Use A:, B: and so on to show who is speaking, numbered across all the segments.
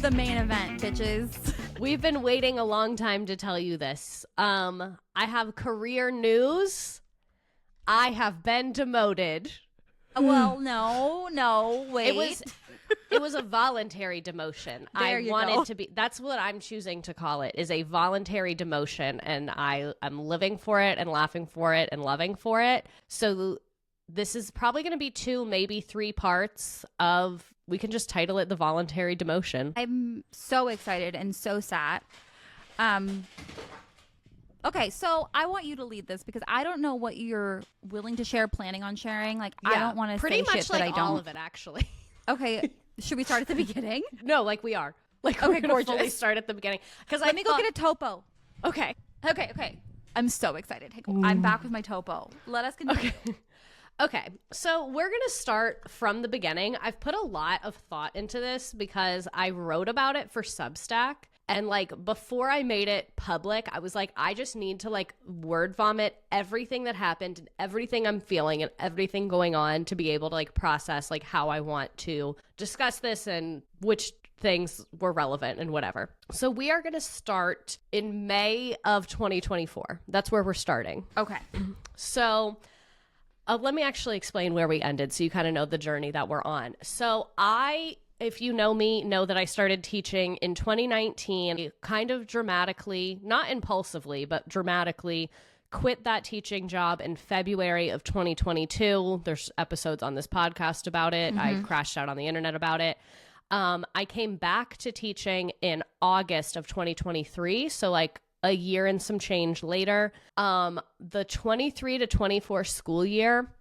A: the main event, bitches.
B: We've been waiting a long time to tell you this. I have career news. I have been demoted.
A: Well, no, wait.
B: It was a voluntary demotion. That's what I'm choosing to call it, is a voluntary demotion. And I am living for it and laughing for it and loving for it. So this is probably going to be 2, maybe 3 parts of, we can just title it the voluntary demotion.
A: I'm so excited and so sad. Okay, so I want you to lead this because I don't know what you're willing to share, planning on sharing. Like, I don't want to say shit that I don't.
B: Pretty much all of it, actually.
A: Okay, should we start at the beginning?
B: No, like we are. Like, okay, we're going to fully start at the beginning.
A: Let me go get a topo.
B: Okay.
A: Okay. I'm so excited. I'm back with my topo. Let us continue.
B: Okay, so we're going to start from the beginning. I've put a lot of thought into this because I wrote about it for Substack. And like before I made it public, I was like, I just need to like word vomit everything that happened and everything I'm feeling and everything going on to be able to like process like how I want to discuss this and which things were relevant and whatever. So we are going to start in May of 2024. That's where we're starting.
A: Okay.
B: So let me actually explain where we ended so you kind of know the journey that we're on. So if you know me, know that I started teaching in 2019, kind of dramatically, not impulsively, but dramatically quit that teaching job in February of 2022. There's episodes on this podcast about it. I crashed out on the internet about it. I came back to teaching in August of 2023. So like a year and some change later. The 23 to 24 school year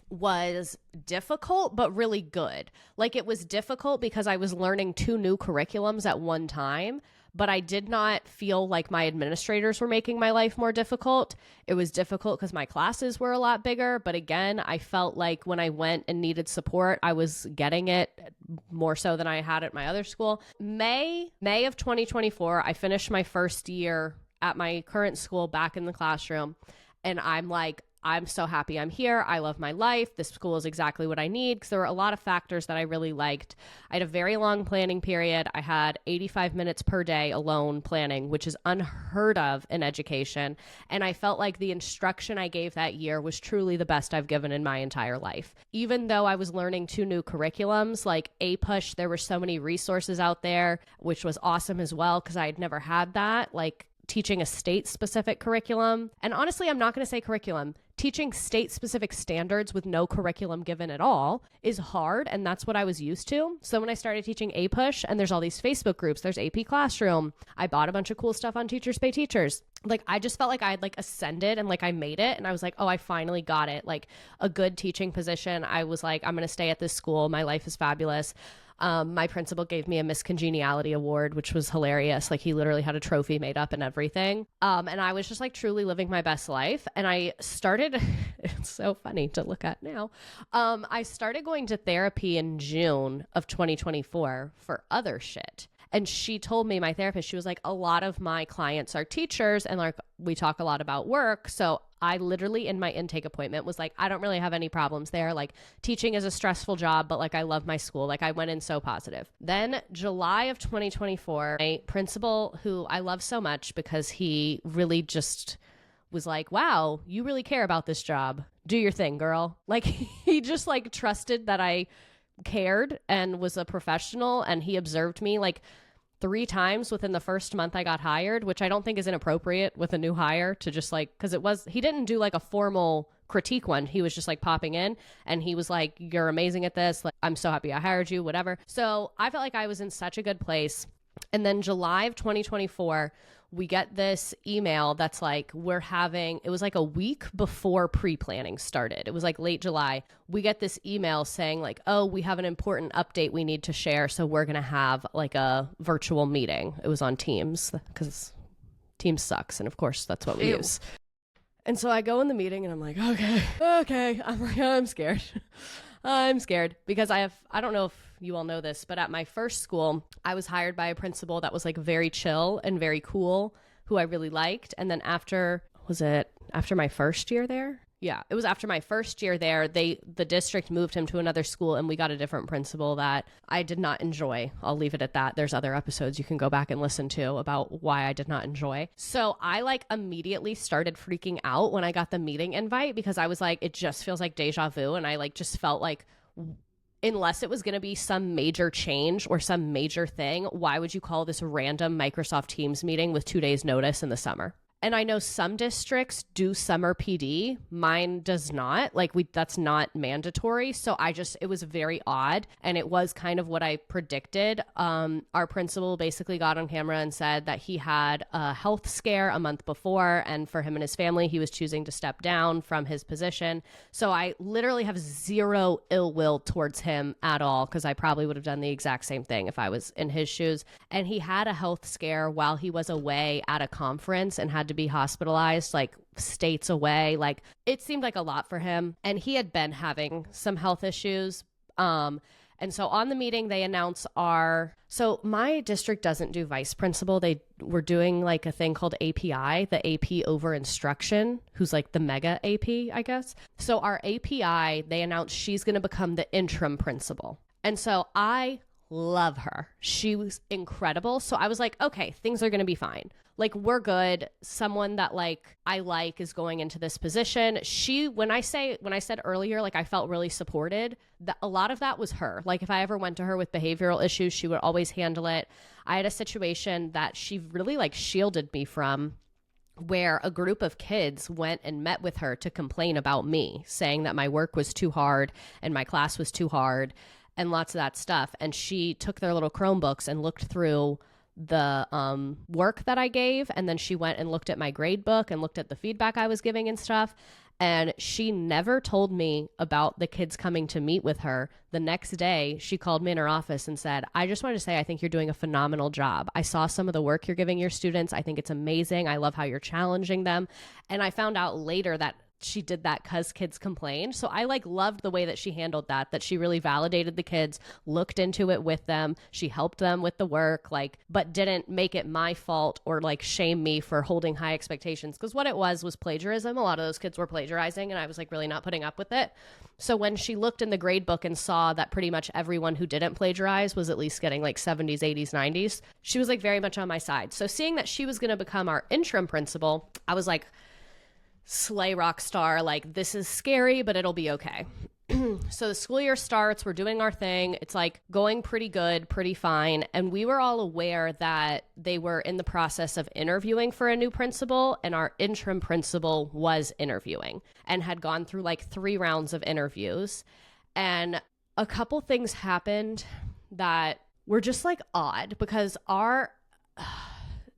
B: was difficult, but really good. Like, it was difficult because I was learning 2 new curriculums at one time, but I did not feel like my administrators were making my life more difficult. It was difficult because my classes were a lot bigger. But again, I felt like when I went and needed support, I was getting it more so than I had at my other school. May of 2024, I finished my first year at my current school back in the classroom. And I'm like, I'm so happy I'm here. I love my life. This school is exactly what I need, because there were a lot of factors that I really liked. I had a very long planning period. I had 85 minutes per day alone planning, which is unheard of in education. And I felt like the instruction I gave that year was truly the best I've given in my entire life. Even though I was learning 2 new curriculums, like APUSH, there were so many resources out there, which was awesome as well, because I had never had that, like teaching a state-specific curriculum. And honestly, I'm not going to say curriculum. Teaching state-specific standards with no curriculum given at all is hard, and that's what I was used to. So when I started teaching APUSH, and there's all these Facebook groups, there's AP Classroom, I bought a bunch of cool stuff on Teachers Pay Teachers. Like, I just felt like I had like ascended and like I made it, and I was like, oh, I finally got it. Like a good teaching position. I was like, I'm going to stay at this school. My life is fabulous. My principal gave me a Miss Congeniality award, which was hilarious. Like, he literally had a trophy made up and everything. And I was just like truly living my best life. And I started, it's so funny to look at now. I started going to therapy in June of 2024 for other shit. And she told me, my therapist, she was like, a lot of my clients are teachers and like we talk a lot about work. So I literally in my intake appointment was like, I don't really have any problems there. Like, teaching is a stressful job, but like I love my school. Like, I went in so positive. Then July of 2024, my principal, who I love so much because he really just was like, wow, you really care about this job. Do your thing, girl. Like, he just like trusted that I cared and was a professional, and he observed me like 3 times within the first month I got hired, which I don't think is inappropriate with a new hire to just like, because he didn't do like a formal critique one. He was just like popping in and he was like, you're amazing at this. Like, I'm so happy I hired you, whatever. So I felt like I was in such a good place. And then July of 2024, we get this email that's like, it was like a week before pre-planning started. It was like late July. We get this email saying like, oh, we have an important update we need to share. So we're going to have like a virtual meeting. It was on Teams because Teams sucks. And of course, that's what we use. And so I go in the meeting and I'm like, okay. I'm like, I'm scared. I'm scared because I don't know if you all know this, but at my first school, I was hired by a principal that was like very chill and very cool, who I really liked. And then after my first year there? Yeah, it was after my first year there. The district moved him to another school, and we got a different principal that I did not enjoy. I'll leave it at that. There's other episodes you can go back and listen to about why I did not enjoy. So I like immediately started freaking out when I got the meeting invite, because I was like, it just feels like deja vu. And I like just felt like, unless it was going to be some major change or some major thing, why would you call this random Microsoft Teams meeting with 2 days notice in the summer? And I know some districts do summer PD. Mine does not. Like, that's not mandatory. So it was very odd. And it was kind of what I predicted. Our principal basically got on camera and said that he had a health scare a month before. And for him and his family, he was choosing to step down from his position. So I literally have zero ill will towards him at all, because I probably would have done the exact same thing if I was in his shoes. And he had a health scare while he was away at a conference and had to be hospitalized like states away. Like, it seemed like a lot for him, and he had been having some health issues. And so on the meeting, they announce so my district doesn't do vice principal. They were doing like a thing called API, the AP over instruction, who's like the mega AP, I guess. So our API, they announced she's going to become the interim principal. And so I love her. She was incredible. So I was like, okay, things are going to be fine. Like, we're good. Someone that like I like is going into this position. When I said earlier, like, I felt really supported, a lot of that was her. Like, if I ever went to her with behavioral issues, she would always handle it. I had a situation that she really like shielded me from, where a group of kids went and met with her to complain about me, saying that my work was too hard and my class was too hard and lots of that stuff. And she took their little Chromebooks and looked through the work that I gave, and then she went and looked at my grade book and looked at the feedback I was giving and stuff. And she never told me about the kids coming to meet with her. The next day, she called me in her office and said, I just wanted to say, I think you're doing a phenomenal job. I saw some of the work you're giving your students. I think it's amazing. I love how you're challenging them. And I found out later that she did that because kids complained. So I like loved the way that she handled that she really validated the kids, looked into it with them. She helped them with the work, like, but didn't make it my fault or like shame me for holding high expectations. Because what it was plagiarism. A lot of those kids were plagiarizing, and I was like really not putting up with it. So when she looked in the grade book and saw that pretty much everyone who didn't plagiarize was at least getting like 70s, 80s, 90s, she was like very much on my side. So seeing that she was going to become our interim principal, I was like, slay rock star, like, this is scary, but it'll be okay. So the school year starts, we're doing our thing. It's like going pretty good, pretty fine. And we were all aware that they were in the process of interviewing for a new principal, and our interim principal was interviewing and had gone through like 3 rounds of interviews. And a couple things happened that were just like odd, because our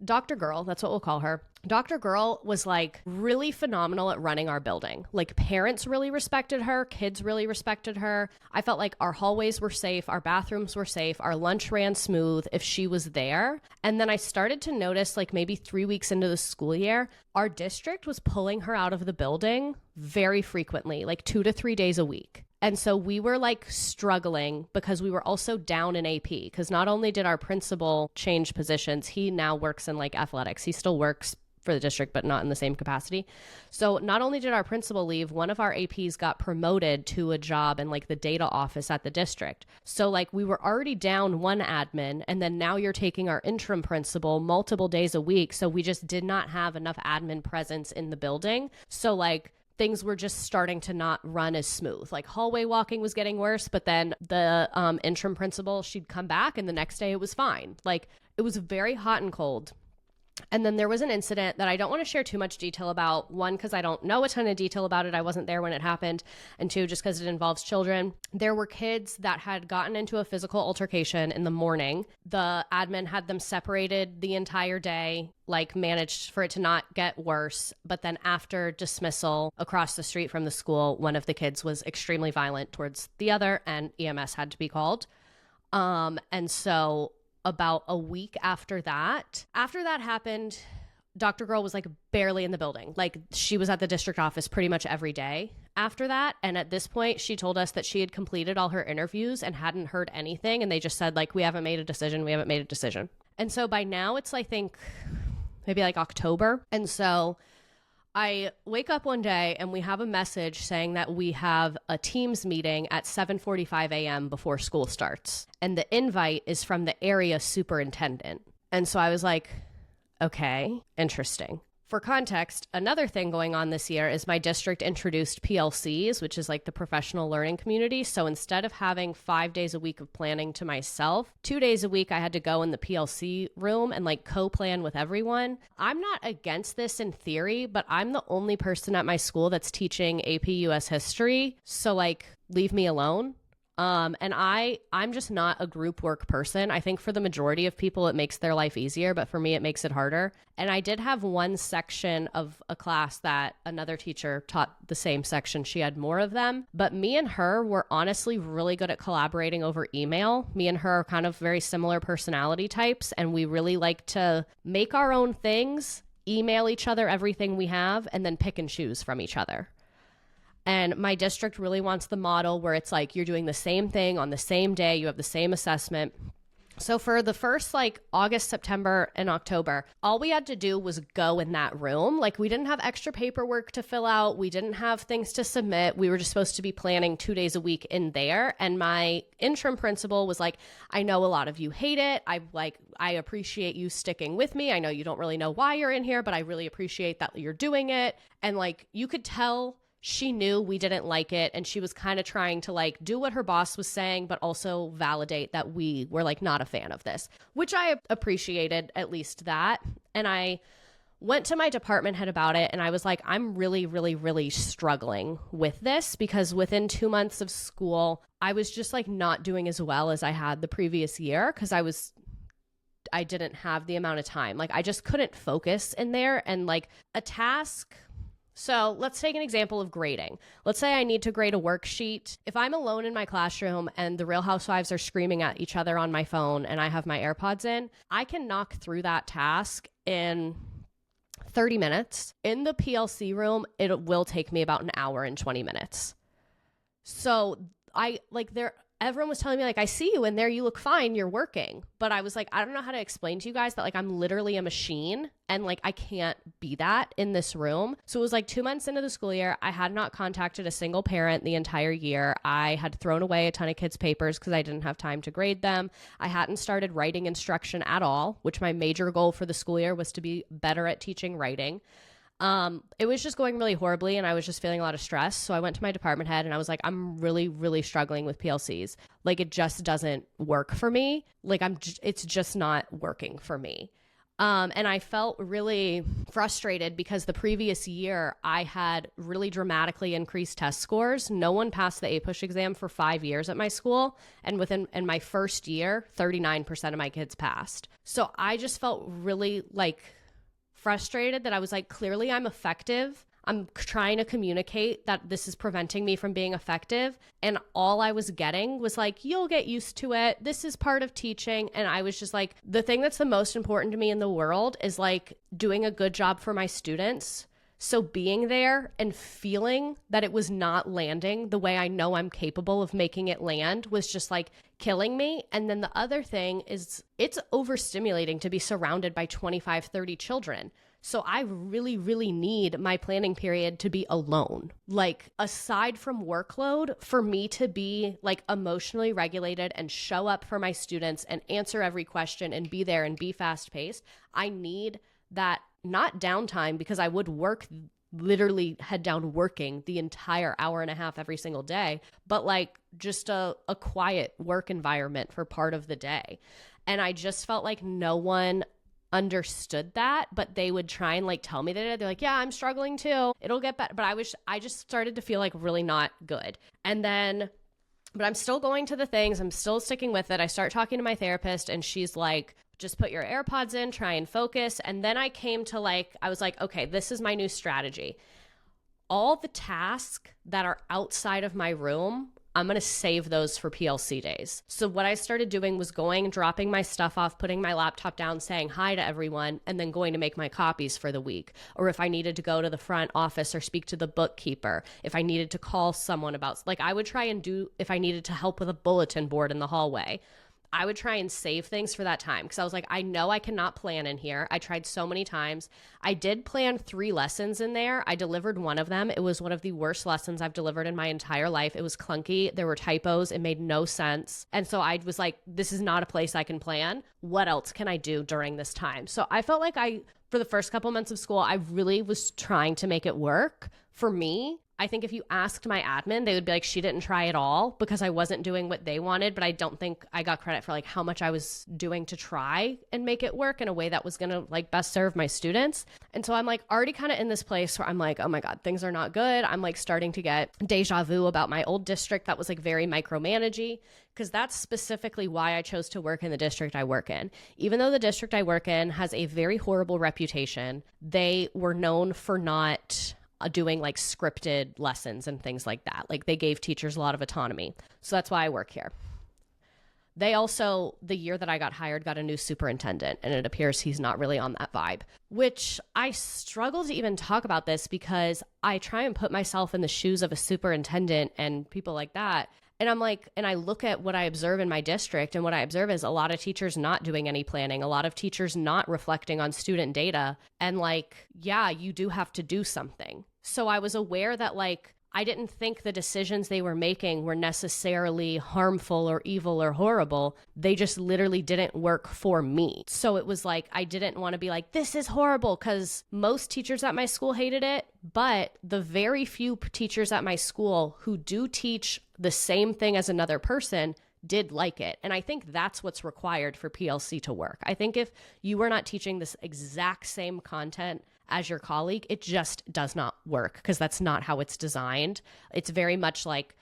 B: Dr. Girl, that's what we'll call her. Dr. Girl was like really phenomenal at running our building. Like, parents really respected her. Kids really respected her. I felt like our hallways were safe. Our bathrooms were safe. Our lunch ran smooth if she was there. And then I started to notice, like maybe 3 weeks into the school year, our district was pulling her out of the building very frequently, like 2 to 3 days a week. And so we were like struggling because we were also down in AP, because not only did our principal change positions, he now works in like athletics. He still works for the district, but not in the same capacity. So not only did our principal leave, one of our APs got promoted to a job in like the data office at the district. So like we were already down one admin, and then now you're taking our interim principal multiple days a week. So we just did not have enough admin presence in the building. So like things were just starting to not run as smooth. Like hallway walking was getting worse, but then the interim principal, she'd come back and the next day it was fine. Like, it was very hot and cold. And then there was an incident that I don't want to share too much detail about. One, because I don't know a ton of detail about it. I wasn't there when it happened. And two, just because it involves children. There were kids that had gotten into a physical altercation in the morning. The admin had them separated the entire day, like managed for it to not get worse. But then after dismissal across the street from the school, one of the kids was extremely violent towards the other, and EMS had to be called. And so about a week after that happened, Dr. Girl was like barely in the building. Like, she was at the district office pretty much every day after that. And at this point, she told us that she had completed all her interviews and hadn't heard anything. And they just said, like, we haven't made a decision. And so by now it's, I think, maybe like October. And so I wake up one day and we have a message saying that we have a Teams meeting at 7:45 a.m. before school starts. And the invite is from the area superintendent. And so I was like, okay, interesting. For context, another thing going on this year is my district introduced PLCs, which is like the professional learning community. So instead of having 5 days a week of planning to myself, 2 days a week I had to go in the PLC room and like co-plan with everyone. I'm not against this in theory, but I'm the only person at my school that's teaching AP US history. So like, leave me alone. And I'm just not a group work person. I think for the majority of people, it makes their life easier, but for me, it makes it harder. And I did have one section of a class that another teacher taught the same section. She had more of them, but me and her were honestly really good at collaborating over email. Me and her are kind of very similar personality types, and we really like to make our own things, email each other everything we have, and then pick and choose from each other. And my district really wants the model where it's like you're doing the same thing on the same day, you have the same assessment. So for the first like August, September, and October, all we had to do was go in that room. Like we didn't have extra paperwork to fill out. We didn't have things to submit. We were just supposed to be planning 2 days a week in there. And my interim principal was like, I know a lot of you hate it. I appreciate you sticking with me. I know you don't really know why you're in here, but I really appreciate that you're doing it. And like you could tell she knew we didn't like it, and she was kind of trying to like do what her boss was saying, but also validate that we were like not a fan of this, which I appreciated, at least that. And I went to my department head about it, and I was like, I'm really, really, really struggling with this because within 2 months of school, I was just like not doing as well as I had the previous year because I didn't have the amount of time. Like I just couldn't focus in there, and like a task. So let's take an example of grading. Let's say I need to grade a worksheet. If I'm alone in my classroom and the Real Housewives are screaming at each other on my phone and I have my AirPods in, I can knock through that task in 30 minutes. In the PLC room, it will take me about an hour and 20 minutes. So everyone was telling me like, I see you in there, you look fine, you're working. But I was like, I don't know how to explain to you guys that like I'm literally a machine and like I can't be that in this room. So it was like 2 months into the school year. I had not contacted a single parent the entire year. I had thrown away a ton of kids' papers because I didn't have time to grade them. I hadn't started writing instruction at all, which my major goal for the school year was to be better at teaching writing. It was just going really horribly, and I was just feeling a lot of stress. So I went to my department head and I was like, I'm really, really struggling with PLCs. Like it just doesn't work for me. Like it's just not working for me. And I felt really frustrated because the previous year I had really dramatically increased test scores. No one passed the APUSH exam for 5 years at my school. And in my first year, 39% of my kids passed. So I just felt really like frustrated that I was like, clearly I'm effective. I'm trying to communicate that this is preventing me from being effective. And all I was getting was like, you'll get used to it. This is part of teaching. And I was just like, the thing that's the most important to me in the world is like doing a good job for my students. So being there and feeling that it was not landing the way I know I'm capable of making it land was just like killing me. And then the other thing is it's overstimulating to be surrounded by 25, 30 children. So I really, really need my planning period to be alone. Like aside from workload, for me to be like emotionally regulated and show up for my students and answer every question and be there and be fast paced, I need that. Not downtime, because I would work, literally head down working the entire hour and a half every single day, but like just a quiet work environment for part of the day. And I just felt like no one understood that, but they would try and like tell me that they're like, yeah, I'm struggling too. It'll get better. But I just started to feel like really not good. And then, but I'm still going to the things. I'm still sticking with it. I start talking to my therapist and she's like, just put your AirPods in, try and focus. And then I came to I was like, okay, this is my new strategy. All the tasks that are outside of my room, I'm going to save those for PLC days. So what I started doing was going, dropping my stuff off, putting my laptop down, saying hi to everyone, and then going to make my copies for the week. Or if I needed to go to the front office or speak to the bookkeeper, if I needed to call someone about, I would try and do, if I needed to help with a bulletin board in the hallway, I would try and save things for that time because I was like, I know I cannot plan in here. I tried so many times. I did plan 3 lessons in there. I delivered one of them. It was one of the worst lessons I've delivered in my entire life. It was clunky. There were typos. It made no sense. And so I was like, this is not a place I can plan. What else can I do during this time? So I felt like for the first couple months of school, I really was trying to make it work for me. I think if you asked my admin, they would be like, she didn't try at all because I wasn't doing what they wanted. But I don't think I got credit for like how much I was doing to try and make it work in a way that was going to like best serve my students. And so I'm like already kind of in this place where I'm like, oh my God, things are not good. I'm like starting to get deja vu about my old district that was like very micromanagey, because that's specifically why I chose to work in the district I work in. Even though the district I work in has a very horrible reputation, they were known for not doing like scripted lessons and things like that. Like they gave teachers a lot of autonomy. So that's why I work here. They also, the year that I got hired, got a new superintendent, and it appears he's not really on that vibe, which I struggle to even talk about this because I try and put myself in the shoes of a superintendent and people like that. And I'm like, and I look at what I observe in my district, and what I observe is a lot of teachers not doing any planning, a lot of teachers not reflecting on student data. And like, yeah, you do have to do something. So I was aware that like, I didn't think the decisions they were making were necessarily harmful or evil or horrible. They just literally didn't work for me. So it was like, I didn't want to be like, this is horrible, because most teachers at my school hated it. But the very few teachers at my school who do teach the same thing as another person did like it. And I think that's what's required for PLC to work. I think if you were not teaching this exact same content as your colleague, it just does not work, because that's not how it's designed. It's very much like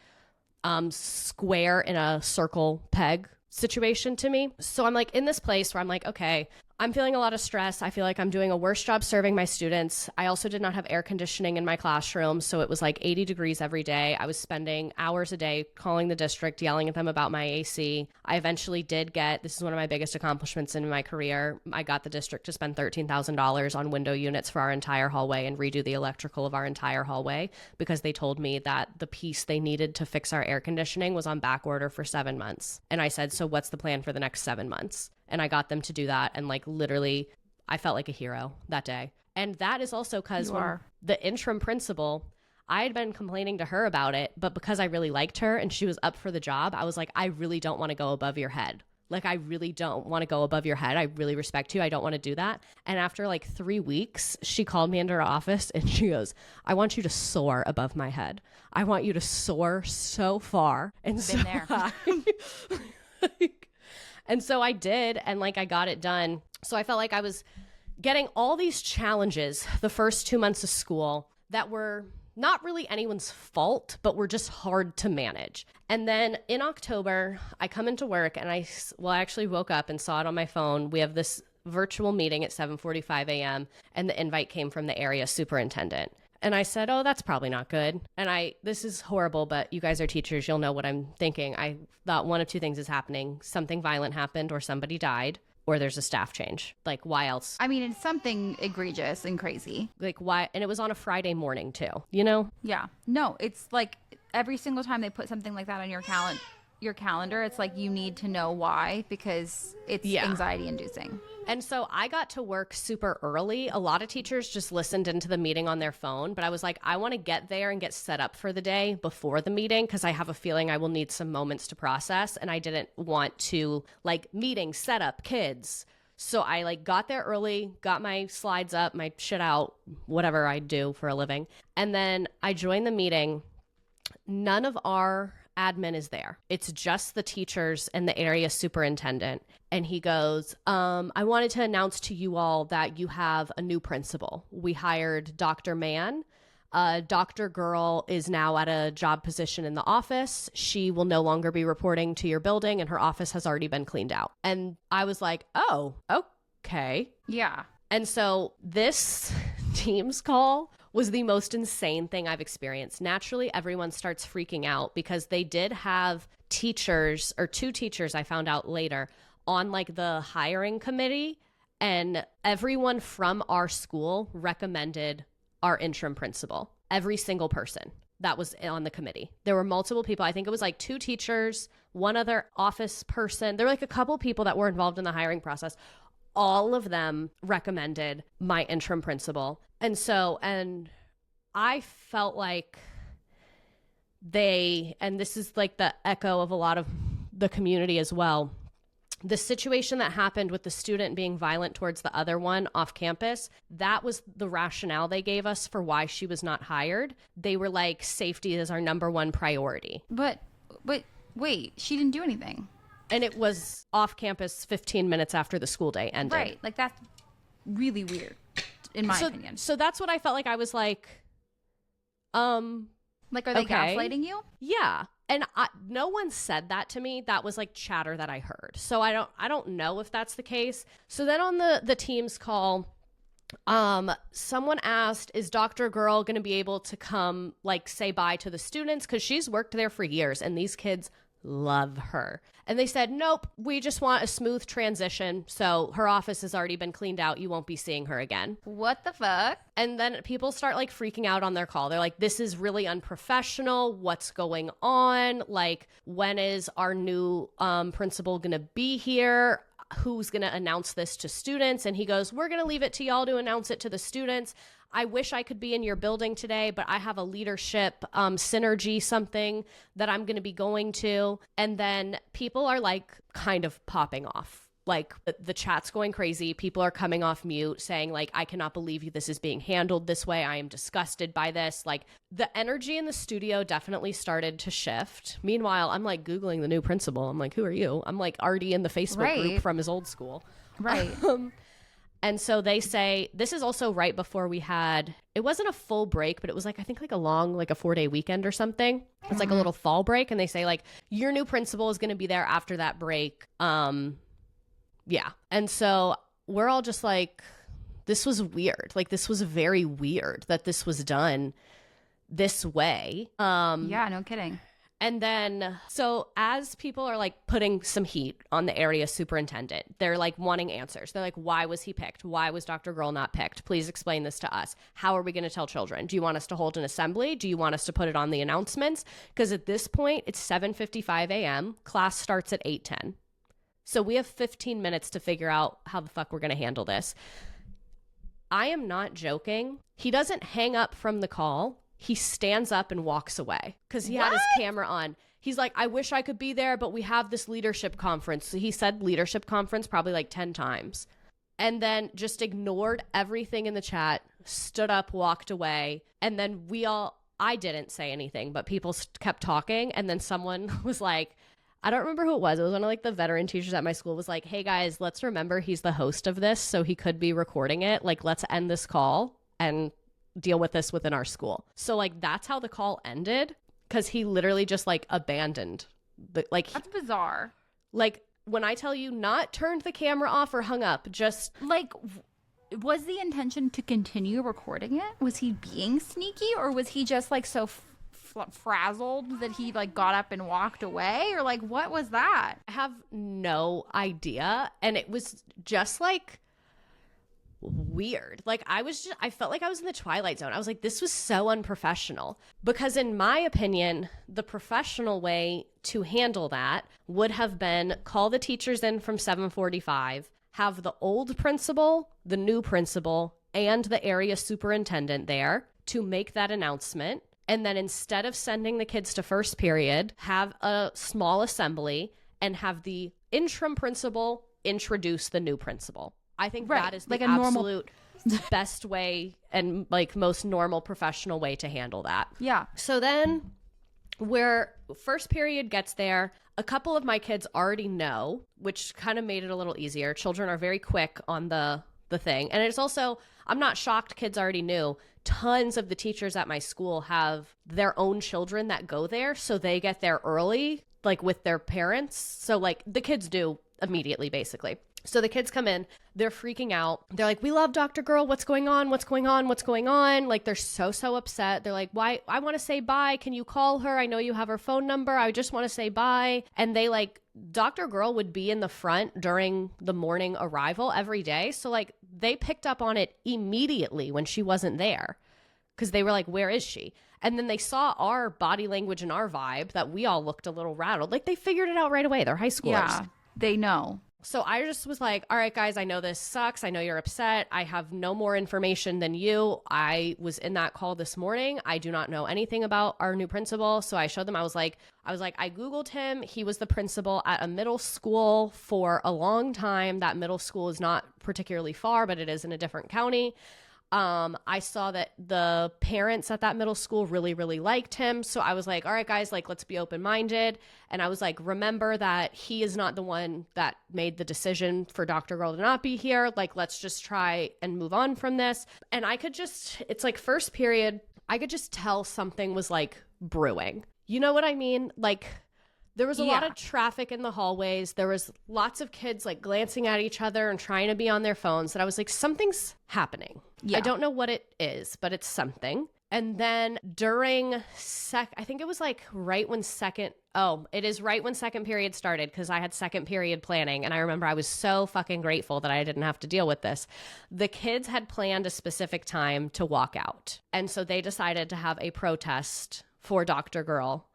B: square in a circle peg situation to me. So I'm like in this place where I'm like, okay, I'm feeling a lot of stress. I feel like I'm doing a worse job serving my students. I also did not have air conditioning in my classroom, so it was like 80 degrees every day. I was spending hours a day calling the district, yelling at them about my AC. I eventually did get, this is one of my biggest accomplishments in my career, I got the district to spend $13,000 on window units for our entire hallway and redo the electrical of our entire hallway, because they told me that the piece they needed to fix our air conditioning was on back order for 7 months. And I said, so what's the plan for the next 7 months? And I got them to do that. And like literally, I felt like a hero that day. And that is also because the interim principal, I had been complaining to her about it, but because I really liked her and she was up for the job, I was like, I really don't want to go above your head. Like, I really don't want to go above your head. I really respect you. I don't want to do that. And after like 3 weeks, she called me into her office and she goes, I want you to soar above my head. I want you to soar so far. And so
A: there.
B: And so I did, and like I got it done. So I felt like I was getting all these challenges the first 2 months of school that were not really anyone's fault, but were just hard to manage. And then in October, I come into work and I actually woke up and saw it on my phone. We have this virtual meeting at 7:45 a.m. and the invite came from the area superintendent. And I said, oh, that's probably not good. And this is horrible, but you guys are teachers. You'll know what I'm thinking. I thought one of two things is happening. Something violent happened, or somebody died, or there's a staff change. Like, why else?
A: I mean, it's something egregious and crazy.
B: Like, why? And it was on a Friday morning too, you know?
A: Yeah. No, it's like every single time they put something like that on your calendar, it's like you need to know why, because it's anxiety inducing. And
B: so I got to work super early. A lot of teachers just listened into the meeting on their phone, but I was like, I want to get there and get set up for the day before the meeting, because I have a feeling I will need some moments to process, and I didn't want to like meeting, set up, kids. So I like got there early, got my slides up, my shit out, whatever I do for a living. And then I joined the meeting. None of our admin is there. It's just the teachers and the area superintendent. And he goes, I wanted to announce to you all that you have a new principal. We hired Dr. Mann. Dr. Girl is now at a job position in the office. She will no longer be reporting to your building, and her office has already been cleaned out. And I was like, oh, okay.
A: Yeah.
B: And so this Teams call was the most insane thing I've experienced. Naturally, everyone starts freaking out because they did have teachers, or 2 teachers I found out later, on like the hiring committee, and everyone from our school recommended our interim principal. Every single person that was on the committee. There were multiple people. I think it was like 2 teachers, one other office person. There were like a couple people that were involved in the hiring process. All of them recommended my interim principal. And I felt like and this is like the echo of a lot of the community as well, the situation that happened with the student being violent towards the other one off campus, that was the rationale they gave us for why she was not hired. They were like, safety is our number one priority.
A: But wait, she didn't do anything.
B: And it was off campus 15 minutes after the school day ended.
A: Right. Like, that's really weird, in my opinion.
B: So that's what I felt like. I was like,
A: like, are they gaslighting you?
B: Yeah. And no one said that to me. That was like chatter that I heard. So I don't know if that's the case. So then on the team's call, someone asked, is Dr. Girl going to be able to come like say bye to the students? Because she's worked there for years and these kids love her. And they said, nope, we just want a smooth transition. So her office has already been cleaned out. You won't be seeing her again.
A: What the fuck?
B: And then people start like freaking out on their call. They're like, this is really unprofessional. What's going on? Like, when is our new principal going to be here? Who's going to announce this to students? And he goes, we're going to leave it to y'all to announce it to the students. I wish I could be in your building today, but I have a leadership synergy something that I'm going to be going to. And then people are like kind of popping off. Like the chat's going crazy. People are coming off mute saying like, I cannot believe this is being handled this way. I am disgusted by this. Like the energy in the studio definitely started to shift. Meanwhile, I'm like Googling the new principal. I'm like, who are you? I'm like already in the Facebook group from his old school.
A: Right.
B: And so they say, this is also right before we had, it wasn't a full break, but it was like, I think like a long, like a 4-day weekend or something. It's like a little fall break. And they say like, your new principal is going to be there after that break. Yeah. And so we're all just like, this was weird. Like, this was very weird that this was done this way.
A: Yeah, no kidding.
B: And then, so as people are like putting some heat on the area superintendent, they're like wanting answers. They're like, why was he picked? Why was Dr. Girl not picked? Please explain this to us. How are we going to tell children? Do you want us to hold an assembly? Do you want us to put it on the announcements? Because at this point, it's 7:55 a.m. Class starts at 8:10. So we have 15 minutes to figure out how the fuck we're going to handle this. I am not joking. He doesn't hang up from the call. He stands up and walks away because he had his camera on. He's like, I wish I could be there, but we have this leadership conference. So he said leadership conference probably like 10 times. And then just ignored everything in the chat, stood up, walked away. And then I didn't say anything, but people kept talking. And then someone was like, I don't remember who it was. It was one of like the veteran teachers at my school was like, hey guys, let's remember he's the host of this. So he could be recording it. Like, let's end this call and deal with this within our school. So like, that's how the call ended. Cause he literally just like abandoned
A: that's bizarre.
B: Like when I tell you not turned the camera off or hung up, just
A: like, was the intention to continue recording it? Was he being sneaky or was he just like so frazzled that he like got up and walked away, or like what was that?
B: I have no idea. And it was just like weird. Like I felt like I was in the Twilight Zone. I was like, this was so unprofessional. Because in my opinion, the professional way to handle that would have been call the teachers in from 7:45, have the old principal, the new principal, and the area superintendent there to make that announcement. And then instead of sending the kids to first period, have a small assembly and have the interim principal introduce the new principal. I think that is the like absolute best way and like most normal professional way to handle that.
A: Yeah.
B: So then where first period gets there, a couple of my kids already know, which kind of made it a little easier. Children are very quick on the thing. And it's also, I'm not shocked kids already knew. Tons of the teachers at my school have their own children that go there. So they get there early, like with their parents. So like the kids do immediately, basically. So the kids come in, they're freaking out. They're like, we love Dr. Girl. What's going on? What's going on? What's going on? Like, they're so upset. They're like, why? I want to say bye. Can you call her? I know you have her phone number. I just want to say bye. And they like, Dr. Girl would be in the front during the morning arrival every day. So like, they picked up on it immediately when she wasn't there. because they were like, where is she? And then they saw our body language and our vibe that we all looked a little rattled. Like they figured it out right away. They're high schoolers.
A: Yeah, they know.
B: So I just was like, all right, guys, I know this sucks. I know you're upset. I have no more information than you. I was in that call this morning. I do not know anything about our new principal. So I showed them, I was like, I Googled him. He was the principal at a middle school for a long time. That middle school is not particularly far, but it is in a different county. I saw that the parents at that middle school really, really liked him. So I was like, all right, guys, like, let's be open-minded. And I was like, remember that he is not the one that made the decision for Dr. Girl to not be here. Like, let's just try and move on from this. And I could just, it's like first period, I could just tell something was like brewing. You know what I mean? Like, there was a lot of traffic in the hallways. There was lots of kids like glancing at each other and trying to be on their phones. And I was like, something's happening. Yeah. I don't know what it is, but it's something. And then during I think it was like right when second period started, because I had second period planning. And I remember I was so fucking grateful that I didn't have to deal with this. The kids had planned a specific time to walk out. And so they decided to have a protest for Dr. Girl.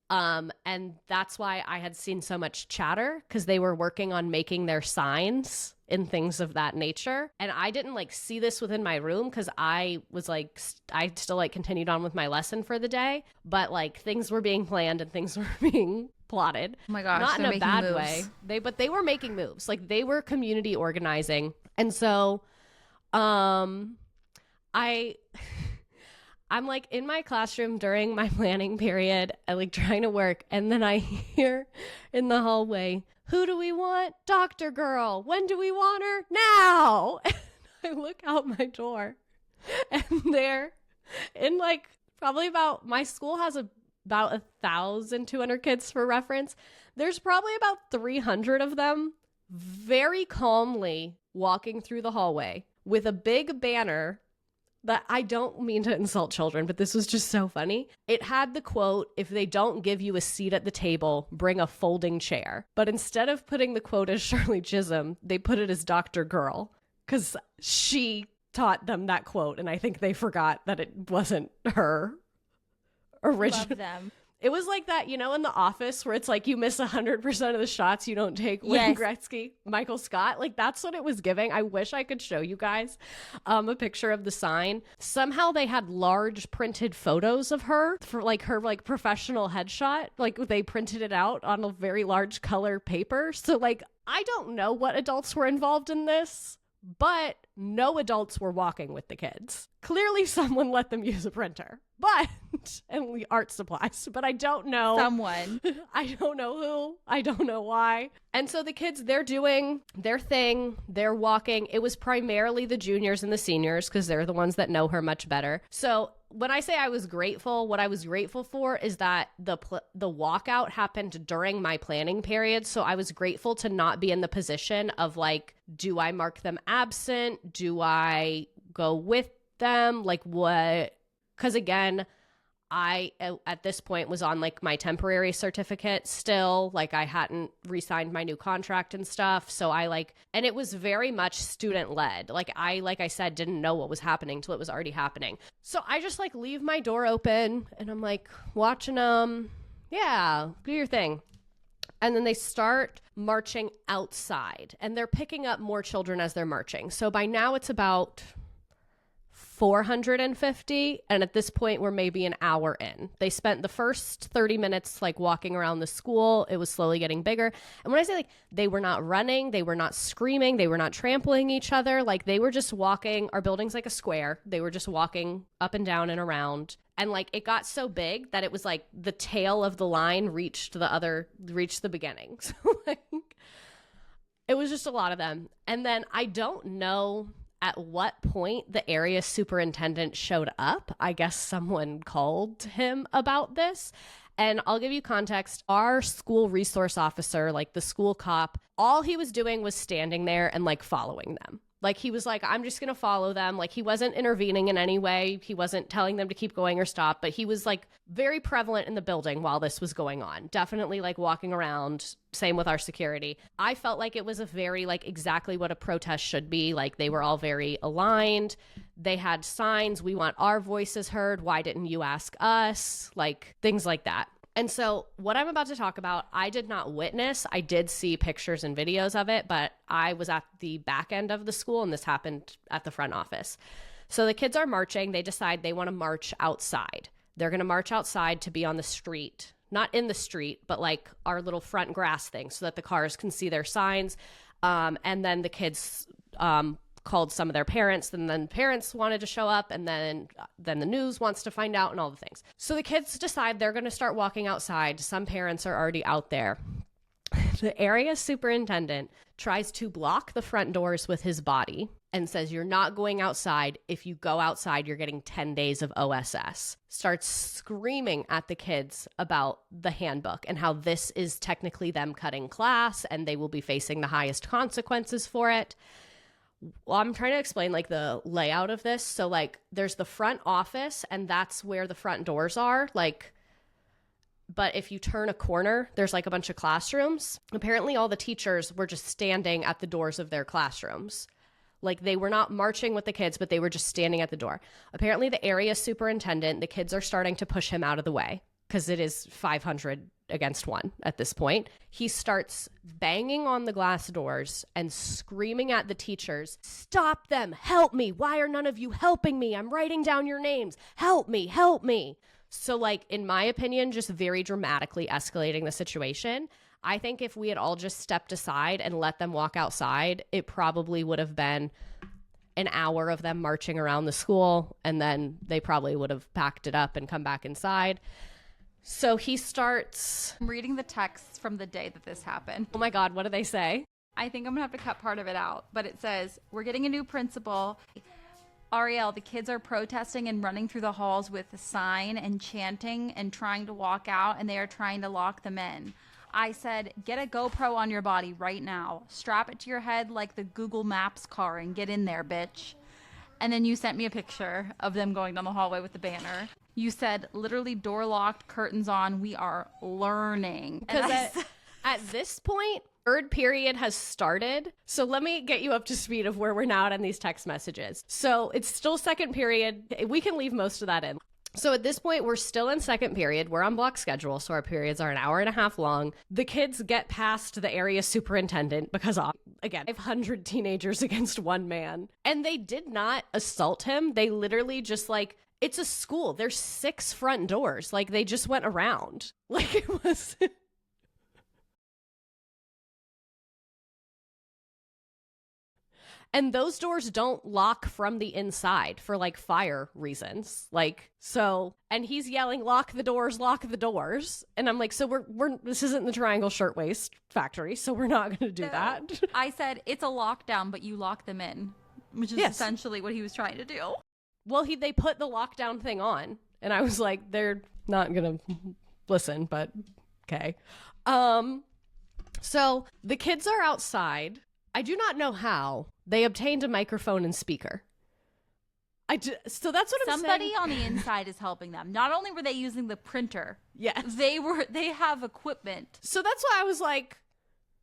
B: And that's why I had seen so much chatter, because they were working on making their signs and things of that nature. And I didn't like see this within my room, because I was like, I still like continued on with my lesson for the day, but like things were being planned and things were being plotted.
A: Oh my gosh,
B: not in a bad
A: moves.
B: way. But they were making moves. Like they were community organizing. And so, I'm like in my classroom during my planning period, I like trying to work. And then I hear in the hallway, who do we want? Dr. Girl. When do we want her? Now. And I look out my door and they're in like probably about, my school has about 1,200 kids for reference. There's probably about 300 of them very calmly walking through the hallway with a big banner that I don't mean to insult children, but this was just so funny. It had the quote, if they don't give you a seat at the table, bring a folding chair. But instead of putting the quote as Shirley Chisholm, they put it as Dr. Girl, because she taught them that quote. And I think they forgot that it wasn't her original.
A: Love them.
B: It was like that, you know, in The Office where it's like you miss 100% of the shots you don't take. Wayne Gretzky, Michael Scott. Like that's what it was giving. I wish I could show you guys a picture of the sign. Somehow they had large printed photos of her for like her like professional headshot. Like they printed it out on a very large color paper. So like I don't know what adults were involved in this, but no adults were walking with the kids. Clearly someone let them use a printer. But, and art supplies, but I don't know.
A: Someone.
B: I don't know who. I don't know why. And so the kids, they're doing their thing. They're walking. It was primarily the juniors and the seniors because they're the ones that know her much better. So when I say I was grateful, what I was grateful for is that the walkout happened during my planning period. So I was grateful to not be in the position of like, do I mark them absent? Do I go with them? Like what? Because again, I, at this point, was on like my temporary certificate still. Like I hadn't re-signed my new contract and stuff. So I like, and it was very much student led. Like I said, didn't know what was happening till it was already happening. So I just like leave my door open and I'm like watching them. Yeah, do your thing. And then they start marching outside and they're picking up more children as they're marching. So by now it's about 450, and at this point we're maybe an hour in. They spent the first 30 minutes like walking around the school. It was slowly getting bigger. And when I say like they were not running, they were not screaming, they were not trampling each other, like they were just walking. Our building's like a square. They were just walking up and down and around. And like it got so big that it was like the tail of the line reached the beginning. So like it was just a lot of them. And then I don't know at what point the area superintendent showed up. I guess someone called him about this. And I'll give you context. Our school resource officer, like the school cop, all he was doing was standing there and like following them. Like, he was like, I'm just going to follow them. Like, he wasn't intervening in any way. He wasn't telling them to keep going or stop, but he was like very prevalent in the building while this was going on. Definitely like walking around. Same with our security. I felt like it was a very like exactly what a protest should be. Like, they were all very aligned. They had signs. We want our voices heard. Why didn't you ask us? Like, things like that. And so what I'm about to talk about, I did not witness. I did see pictures and videos of it, but I was at the back end of the school and this happened at the front office. So the kids are marching. They decide they want to march outside. They're going to march outside to be on the street, not in the street, but like our little front grass thing so that the cars can see their signs. And then the kids called some of their parents, and then parents wanted to show up, and then the news wants to find out and all the things. So the kids decide they're going to start walking outside. Some parents are already out there. The area superintendent tries to block the front doors with his body and says, you're not going outside. If you go outside, you're getting 10 days of OSS. Starts screaming at the kids about the handbook and how this is technically them cutting class and they will be facing the highest consequences for it. Well, I'm trying to explain like the layout of this. So like there's the front office and that's where the front doors are. Like, but if you turn a corner, there's like a bunch of classrooms. Apparently all the teachers were just standing at the doors of their classrooms. Like, they were not marching with the kids, but they were just standing at the door. Apparently the area superintendent, the kids are starting to push him out of the way because it is 500 against 1 at this point. He starts banging on the glass doors and screaming at the teachers, stop them, help me. Why are none of you helping me? I'm writing down your names. Help me, help me. So like, in my opinion, just very dramatically escalating the situation. I think if we had all just stepped aside and let them walk outside, it probably would have been an hour of them marching around the school, and then they probably would have packed it up and come back inside. So he starts...
A: I'm reading the texts from the day that this happened.
B: Oh my God, what do they say?
A: I think I'm going to have to cut part of it out, but it says, we're getting a new principal. Ariel, the kids are protesting and running through the halls with a sign and chanting and trying to walk out, and they are trying to lock them in. I said, get a GoPro on your body right now. Strap it to your head like the Google Maps car and get in there, bitch. And then you sent me a picture of them going down the hallway with the banner. You said, literally door locked, curtains on. We are learning.
B: Because at this point, third period has started. So let me get you up to speed of where we're now at on these text messages. So it's still second period. We can leave most of that in. So at this point, we're still in second period. We're on block schedule, so our periods are an hour and a half long. The kids get past the area superintendent because, again, 500 teenagers against one man. And they did not assault him. They literally just like, it's a school. There's 6 front doors. Like, they just went around. Like, it was... And those doors don't lock from the inside for like fire reasons. Like, so, and he's yelling, lock the doors, lock the doors. And I'm like, so we're this isn't the Triangle Shirtwaist Factory, so we're not going to do that.
A: I said, it's a lockdown, but you lock them in, which is essentially what he was trying to do.
B: Well, they put the lockdown thing on, and I was like, they're not going to listen, but okay. So the kids are outside. I do not know how they obtained a microphone and speaker. So that's what I'm saying.
A: Somebody on the inside is helping them. Not only were they using the printer,
B: yes,
A: they have equipment.
B: So that's why I was like,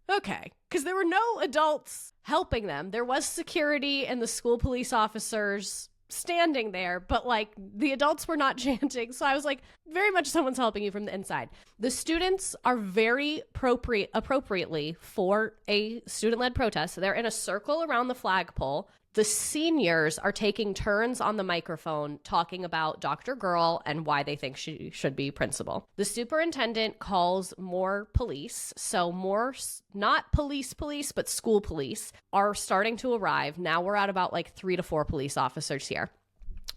B: okay, because there were no adults helping them. There was security and the school police officers standing there, but like the adults were not chanting. So I was like, very much someone's helping you from the inside. The students are very appropriately for a student-led protest. They're in a circle around the flagpole. The seniors are taking turns on the microphone talking about Dr. Girl and why they think she should be principal. The superintendent calls more police. So more, not police, but school police are starting to arrive. Now we're at about like 3 to 4 police officers here.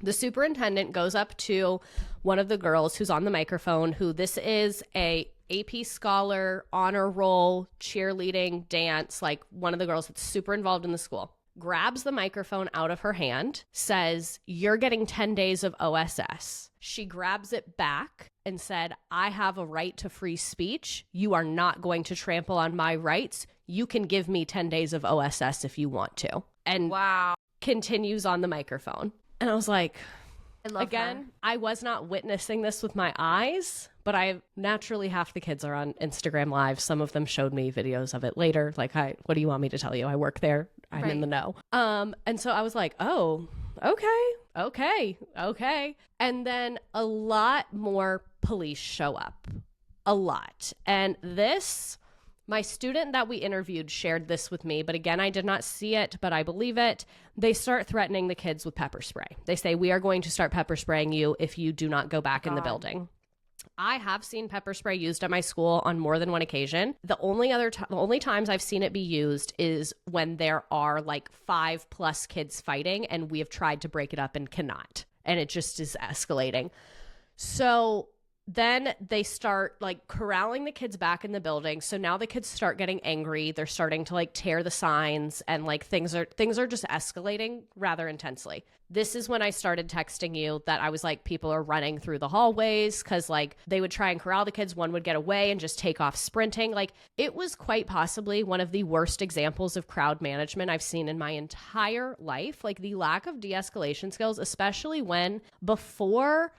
B: The superintendent goes up to one of the girls who's on the microphone, who this is a AP scholar, honor roll, cheerleading, dance, like one of the girls that's super involved in the school. Grabs the microphone out of her hand, says, you're getting 10 days of OSS. She grabs it back and said, I have a right to free speech. You are not going to trample on my rights. You can give me 10 days of OSS if you want to. and
A: Wow.
B: continues on the microphone. And I was like,
A: I love
B: again,
A: her.
B: I was not witnessing this with my eyes, but I naturally, half the kids are on Instagram Live. Some of them showed me videos of it later. Like, what do you want me to tell you? I work there. I'm in the know. And so I was like, oh, okay. And then a lot more police show up. A lot. And this, my student that we interviewed shared this with me, but again, I did not see it, but I believe it. They start threatening the kids with pepper spray. They say, we are going to start pepper spraying you if you do not go back in the building. I have seen pepper spray used at my school on more than one occasion. The only times I've seen it be used is when there are like 5+ kids fighting and we have tried to break it up and cannot. And it just is escalating. So then they start like corralling the kids back in the building. So now the kids start getting angry. They're starting to like tear the signs and like things are just escalating rather intensely. This is when I started texting you that I was like, people are running through the hallways because like they would try and corral the kids. One would get away and just take off sprinting. Like it was quite possibly one of the worst examples of crowd management I've seen in my entire life. Like the lack of de-escalation skills, especially when before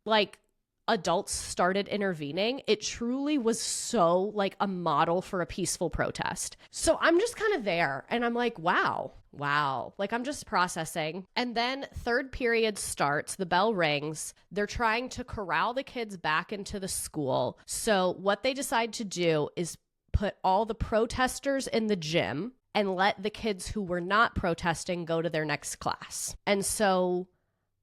B: like adults started intervening, it truly was so like a model for a peaceful protest. So I'm just kind of there and I'm like, wow. Like I'm just processing. And then third period starts, the bell rings. They're trying to corral the kids back into the school. So what they decide to do is put all the protesters in the gym and let the kids who were not protesting go to their next class. And so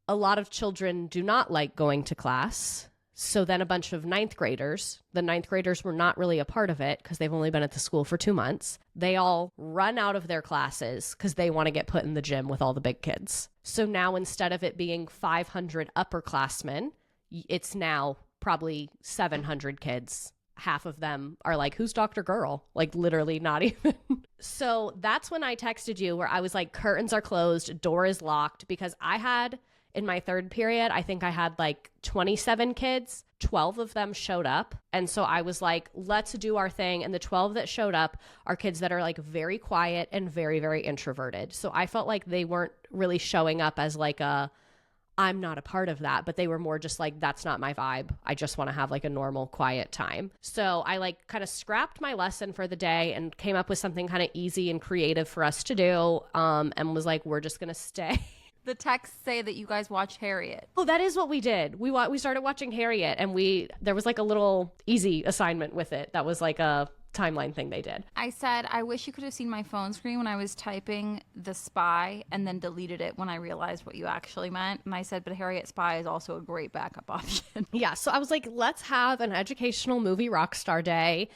B: a lot of children do not like going to class. So then a bunch of ninth graders, the ninth graders were not really a part of it because they've only been at the school for 2 months. They all run out of their classes because they want to get put in the gym with all the big kids. So now instead of it being 500 upperclassmen, it's now probably 700 kids. Half of them are like, who's Dr. Girl? Like literally not even. So that's when I texted you where I was like, curtains are closed, door is locked, because I had in my third period, I think I had like 27 kids. 12 of them showed up. And so I was like, let's do our thing. And the 12 that showed up are kids that are like very quiet and very, very introverted. So I felt like they weren't really showing up as like I'm not a part of that, but they were more just like, that's not my vibe. I just want to have like a normal quiet time. So I like kind of scrapped my lesson for the day and came up with something kind of easy and creative for us to do. And was like, we're just going to stay.
A: The texts say that you guys watched Harriet.
B: Oh, that is what we did. We started watching Harriet, and there was like a little easy assignment with it. That was like a timeline thing they did.
A: I said, I wish you could have seen my phone screen when I was typing The Spy and then deleted it when I realized what you actually meant. And I said, but Harriet Spy is also a great backup option.
B: Yeah, so I was like, let's have an educational movie rockstar day.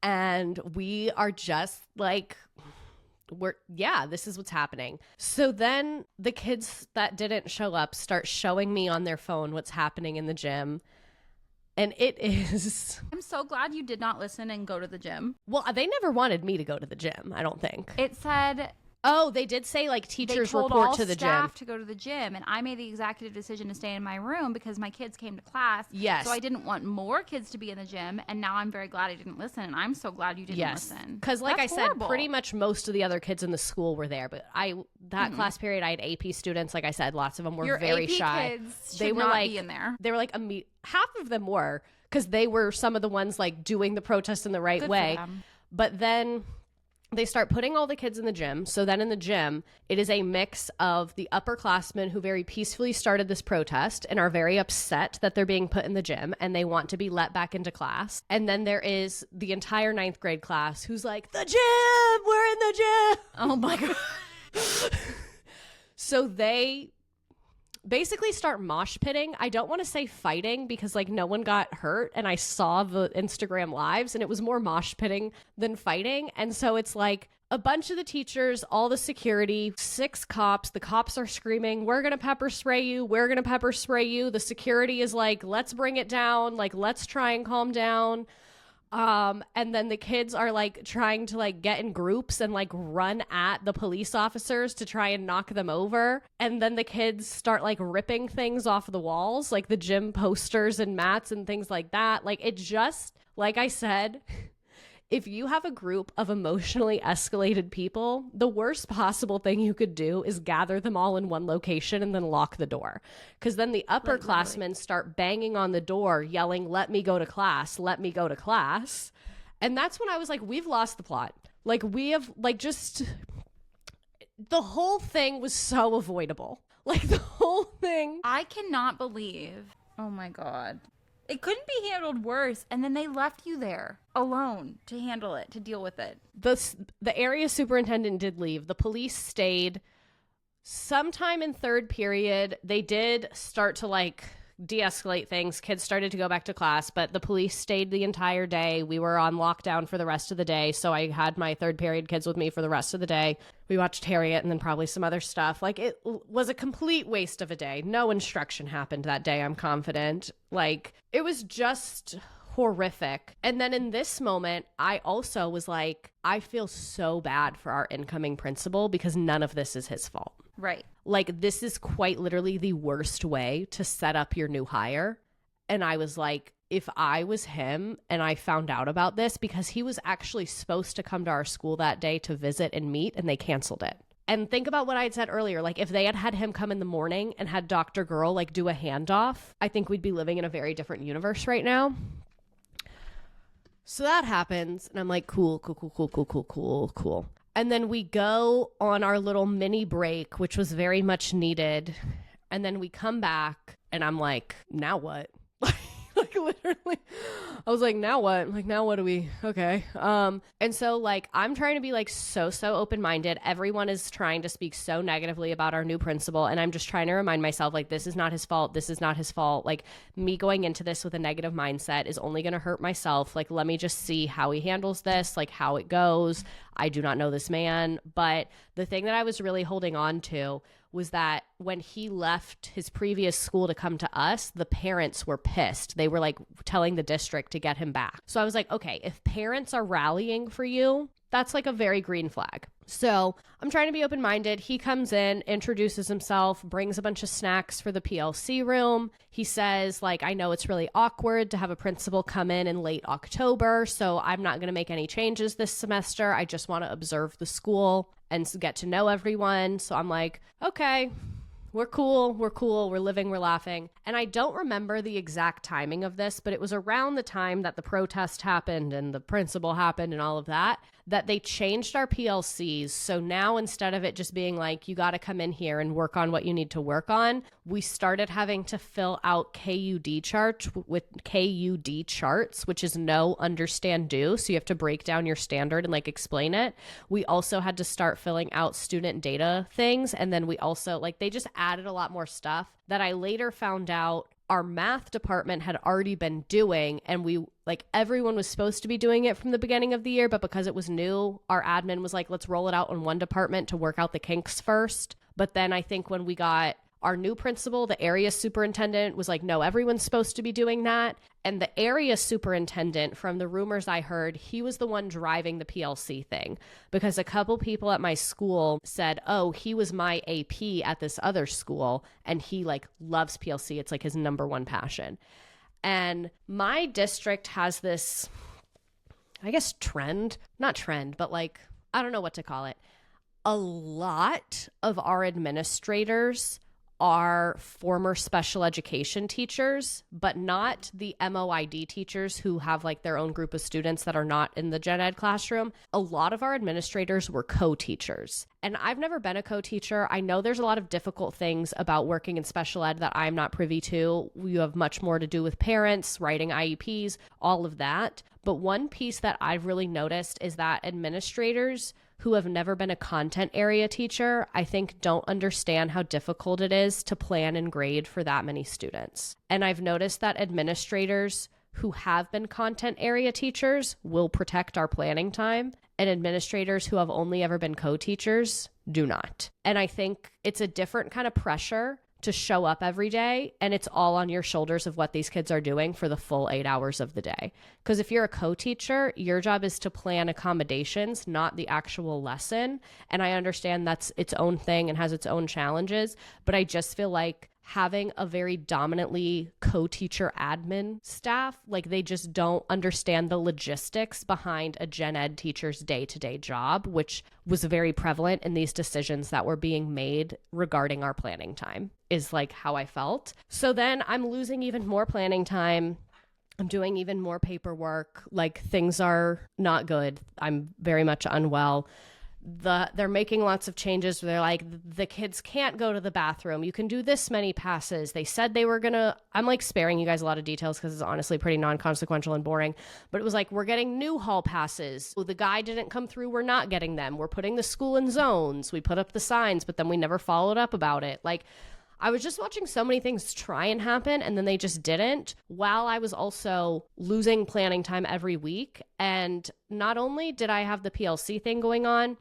B: And we are just like... this is what's happening. So then the kids that didn't show up start showing me on their phone what's happening in the gym. And it is...
A: I'm so glad you did not listen and go to the gym.
B: Well, they never wanted me to go to the gym, I don't think.
A: It said...
B: Oh, they did say like teachers
A: they told
B: report
A: all
B: to the
A: staff
B: gym
A: to go to the gym, and I made the executive decision to stay in my room because my kids came to class.
B: Yes.
A: So I didn't want more kids to be in the gym, and now I'm very glad I didn't listen, and I'm so glad you didn't listen.
B: Because like
A: That's
B: I said,
A: horrible.
B: pretty much most of the other kids in the school were there, but class period I had AP students. Like I said, lots of them were
A: Your
B: very
A: AP
B: shy.
A: Kids
B: They
A: should
B: were
A: not
B: like
A: be in there.
B: They were like half of them were, because they were some of the ones like doing the protest in the right
A: Good for
B: way.
A: them.
B: But then they start putting all the kids in the gym. So then in the gym, it is a mix of the upperclassmen who very peacefully started this protest and are very upset that they're being put in the gym and they want to be let back into class. And then there is the entire 9th grade class who's like, the gym, we're in the gym.
A: Oh my God.
B: So they basically start mosh pitting. I don't want to say fighting because like no one got hurt, and I saw the Instagram lives and it was more mosh pitting than fighting. And so it's like a bunch of the teachers, all the security, 6 cops. The cops are screaming, we're gonna pepper spray you, we're gonna pepper spray you. The security is like, let's bring it down, like let's try and calm down. And then the kids are like trying to like get in groups and like run at the police officers to try and knock them over. And then the kids start like ripping things off the walls, like the gym posters and mats and things like that. Like it just, like I said, if you have a group of emotionally escalated people, the worst possible thing you could do is gather them all in one location and then lock the door. Because then the upperclassmen start banging on the door, yelling, "Let me go to class, let me go to class." And that's when I was like, we've lost the plot. Like, we have, like, just, the whole thing was so avoidable. Like, the whole thing.
A: I cannot believe. Oh my God. It couldn't be handled worse. And then they left you there alone to handle it, to deal with it.
B: The area superintendent did leave. The police stayed. Sometime in third period, they did start to, like, de-escalate things. Kids started to go back to class, but the police stayed the entire day. We were on lockdown for the rest of the day, so I had my third period kids with me for the rest of the day. We watched Harriet and then probably some other stuff. Like, it was a complete waste of a day. No instruction happened that day, I'm confident. Like, it was just horrific. And then in this moment, I also was like, I feel so bad for our incoming principal because none of this is his fault.
A: Right.
B: Like, this is quite literally the worst way to set up your new hire. And I was like, if I was him and I found out about this, because he was actually supposed to come to our school that day to visit and meet, and they canceled it. And think about what I had said earlier. Like, if they had had him come in the morning and had Dr. Girl, like, do a handoff, I think we'd be living in a very different universe right now. So that happens. And I'm like, cool. And then we go on our little mini break, which was very much needed. And then we come back and I'm like, now what? Like, literally, I was like, now what? Like, now what do we, okay. And so, like, I'm trying to be, like, so open-minded. Everyone is trying to speak so negatively about our new principal. And I'm just trying to remind myself, like, this is not his fault. This is not his fault. Like, me going into this with a negative mindset is only going to hurt myself. Like, let me just see how he handles this, like, how it goes. I do not know this man. But the thing that I was really holding on to was that when he left his previous school to come to us, the parents were pissed. They were like telling the district to get him back. So I was like, okay, if parents are rallying for you, that's like a very green flag. So I'm trying to be open-minded. He comes in, introduces himself, brings a bunch of snacks for the PLC room. He says, like, I know it's really awkward to have a principal come in late October, so I'm not going to make any changes this semester. I just want to observe the school and get to know everyone. So I'm like, okay, we're cool, we're living, we're laughing. And I don't remember the exact timing of this, but it was around the time that the protest happened and the principal happened and all of that, that they changed our PLCs. So now instead of it just being like, you got to come in here and work on what you need to work on, we started having to fill out KUD charts, which is know, understand, do. So you have to break down your standard and like explain it. We also had to start filling out student data things. And then we also, like, they just added a lot more stuff that I later found out our math department had already been doing, and we, like, everyone was supposed to be doing it from the beginning of the year, but because it was new, our admin was like, let's roll it out on one department to work out the kinks first. But then I think when we got our new principal, the area superintendent was like, no, everyone's supposed to be doing that. And the area superintendent, from the rumors I heard, he was the one driving the PLC thing, because a couple people at my school said, oh, he was my AP at this other school and he like loves PLC. It's like his number one passion. And my district has this, I guess, not trend, but like, I don't know what to call it. A lot of our administrators are former special education teachers, but not the MOID teachers who have like their own group of students that are not in the gen ed classroom. A lot of our administrators were co-teachers. And I've never been a co-teacher. I know there's a lot of difficult things about working in special ed that I'm not privy to. You have much more to do with parents, writing IEPs, all of that. But one piece that I've really noticed is that administrators who have never been a content area teacher, I think, don't understand how difficult it is to plan and grade for that many students. And I've noticed that administrators who have been content area teachers will protect our planning time, and administrators who have only ever been co-teachers do not. And I think it's a different kind of pressure to show up every day, and it's all on your shoulders of what these kids are doing for the full 8 hours of the day. Because if you're a co-teacher, your job is to plan accommodations, not the actual lesson. And I understand that's its own thing and has its own challenges, but I just feel like having a very dominantly co-teacher admin staff. Like they just don't understand the logistics behind a gen ed teacher's day-to-day job, which was very prevalent in these decisions that were being made regarding our planning time, is like how I felt. So then I'm losing even more planning time. I'm doing even more paperwork. Like things are not good. I'm very much unwell. They're making lots of changes. They're like, the kids can't go to the bathroom. You can do this many passes. They said they were gonna, I'm like sparing you guys a lot of details because it's honestly pretty non-consequential and boring. But it was like, we're getting new hall passes. Well, the guy didn't come through. We're not getting them. We're putting the school in zones. We put up the signs, but then we never followed up about it. Like, I was just watching so many things try and happen, and then they just didn't, while I was also losing planning time every week. And not only did I have the PLC thing going on,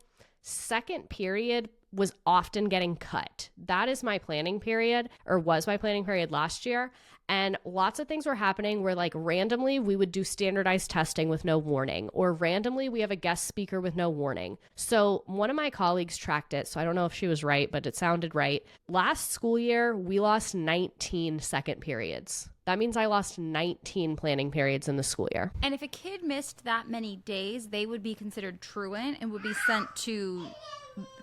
B: second period was often getting cut. That is my planning period, or was my planning period last year. And lots of things were happening where like randomly we would do standardized testing with no warning, or randomly we have a guest speaker with no warning. So one of my colleagues tracked it. So I don't know if she was right, but it sounded right. Last school year, we lost 19 second periods. That means I lost 19 planning periods in the school year.
A: And if a kid missed that many days, they would be considered truant and would be sent to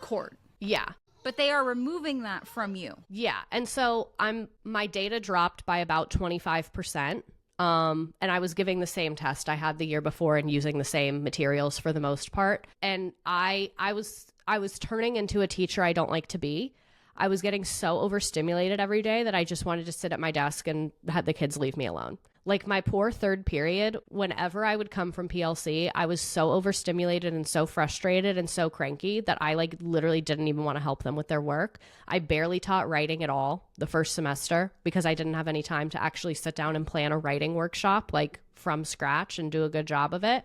A: court.
B: Yeah.
A: But they are removing that from you.
B: Yeah. And so my data dropped by about 25%. And I was giving the same test I had the year before and using the same materials for the most part. And I was turning into a teacher I don't like to be. I was getting so overstimulated every day that I just wanted to sit at my desk and had the kids leave me alone. Like my poor third period, whenever I would come from PLC, I was so overstimulated and so frustrated and so cranky that I like literally didn't even want to help them with their work. I barely taught writing at all the first semester because I didn't have any time to actually sit down and plan a writing workshop like from scratch and do a good job of it.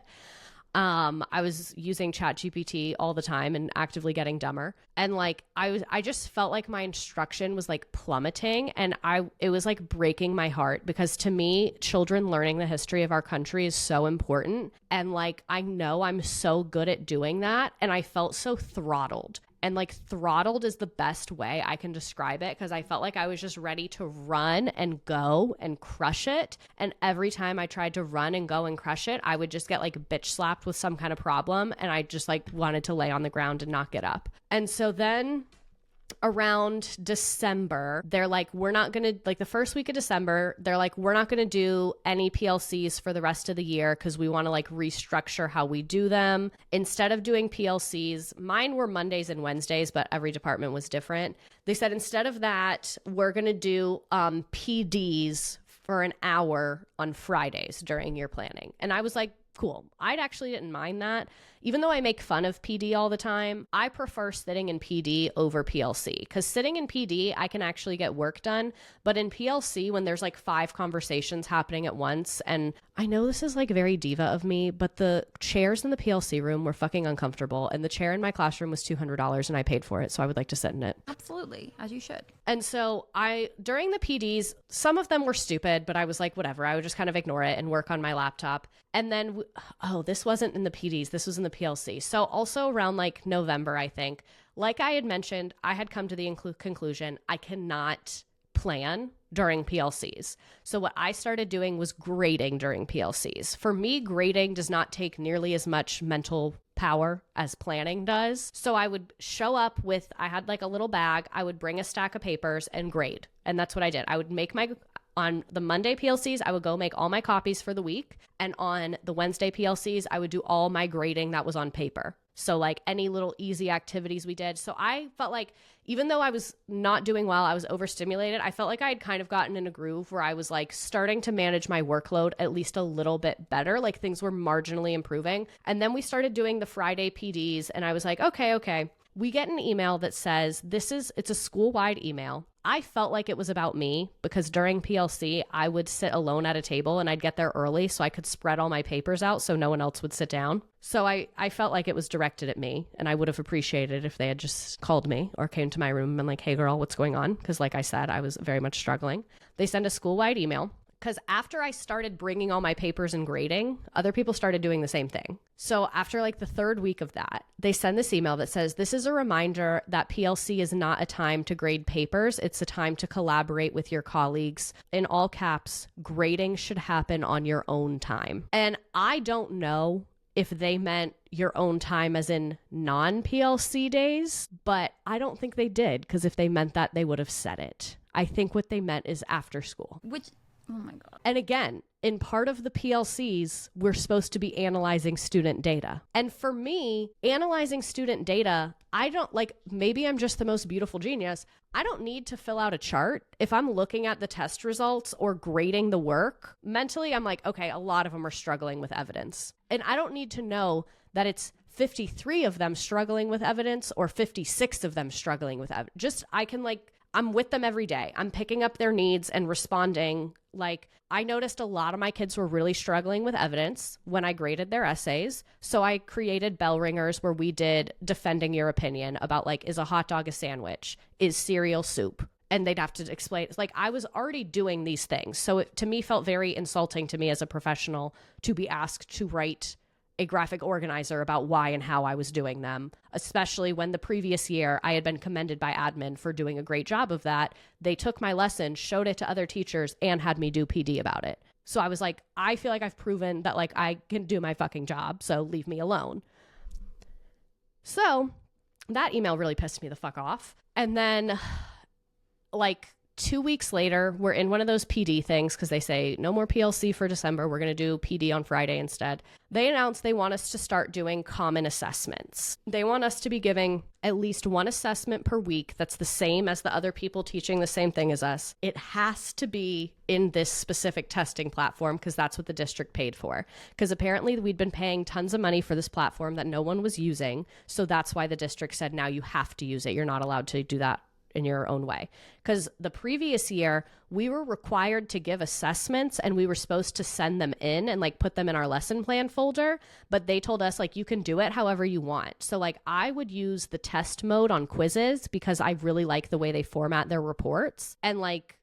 B: I was using ChatGPT all the time and actively getting dumber. And like, I just felt like my instruction was like plummeting, and it was like breaking my heart, because to me, children learning the history of our country is so important. And like, I know I'm so good at doing that. And I felt so throttled. And like throttled is the best way I can describe it, because I felt like I was just ready to run and go and crush it. And every time I tried to run and go and crush it, I would just get like bitch slapped with some kind of problem. And I just like wanted to lay on the ground and not get up. And so then around December, they're like, we're not going to, like the first week of December, they're like, we're not going to do any PLCs for the rest of the year because we want to like restructure how we do them. Instead of doing PLCs, mine were Mondays and Wednesdays, but every department was different. They said, instead of that, we're going to do PDs for an hour on Fridays during your planning. And I was like, cool. I actually didn't mind that. Even though I make fun of PD all the time, I prefer sitting in PD over PLC, because sitting in PD, I can actually get work done. But in PLC, when there's like 5 conversations happening at once, and I know this is like very diva of me, but the chairs in the PLC room were fucking uncomfortable. And the chair in my classroom was $200 and I paid for it. So I would like to sit in it.
A: Absolutely. As you should.
B: And so during the PDs, some of them were stupid, but I was like, whatever, I would just kind of ignore it and work on my laptop. And then, this wasn't in the PDs, this was in the PLC. So also around like November, I think, like I had mentioned, I had come to the conclusion I cannot plan during PLCs. So what I started doing was grading during PLCs. For me, grading does not take nearly as much mental power as planning does. So I would show up with, I had like a little bag, I would bring a stack of papers and grade. And that's what I did. I would make on the Monday PLCs, I would go make all my copies for the week. And on the Wednesday PLCs, I would do all my grading that was on paper. So like any little easy activities we did. So I felt like even though I was not doing well, I was overstimulated, I felt like I had kind of gotten in a groove where I was like starting to manage my workload at least a little bit better. Like things were marginally improving. And then we started doing the Friday PDs, and I was like, okay. We get an email that says it's a school-wide email. I felt like it was about me, because during PLC, I would sit alone at a table and I'd get there early so I could spread all my papers out so no one else would sit down. So I felt like it was directed at me, and I would have appreciated if they had just called me or came to my room and been like, hey girl, what's going on? Because like I said, I was very much struggling. They send a school-wide email because after I started bringing all my papers and grading, other people started doing the same thing. So after like the third week of that, they send this email that says, this is a reminder that PLC is not a time to grade papers. It's a time to collaborate with your colleagues. In all caps, grading should happen on your own time. And I don't know if they meant your own time as in non-PLC days, but I don't think they did, because if they meant that, they would have said it. I think what they meant is after school.
A: Which, oh my God.
B: And again, in part of the PLCs, we're supposed to be analyzing student data. And for me, analyzing student data, I don't like, maybe I'm just the most beautiful genius. I don't need to fill out a chart. If I'm looking at the test results or grading the work, mentally, I'm like, okay, a lot of them are struggling with evidence. And I don't need to know that it's 53 of them struggling with evidence or 56 of them struggling with evidence. Just, I can like, I'm with them every day. I'm picking up their needs and responding. Like, I noticed a lot of my kids were really struggling with evidence when I graded their essays. So I created bell ringers where we did defending your opinion about like, is a hot dog a sandwich? Is cereal soup? And they'd have to explain. It's like, I was already doing these things. So it, to me, felt very insulting to me as a professional to be asked to write a graphic organizer about why and how I was doing them, especially when the previous year I had been commended by admin for doing a great job of that. They took my lesson, showed it to other teachers, and had me do PD about it. So I was like, I feel like I've proven that like I can do my fucking job, so leave me alone. So that email really pissed me the fuck off. And then like 2 weeks later, we're in one of those PD things because they say no more PLC for December. We're going to do PD on Friday instead. They announced they want us to start doing common assessments. They want us to be giving at least one assessment per week that's the same as the other people teaching the same thing as us. It has to be in this specific testing platform because that's what the district paid for. Because apparently we'd been paying tons of money for this platform that no one was using. So that's why the district said, now you have to use it. You're not allowed to do that in your own way. Because the previous year, we were required to give assessments and we were supposed to send them in and like put them in our lesson plan folder. But they told us like, you can do it however you want. So like I would use the test mode on quizzes because I really like the way they format their reports. And like,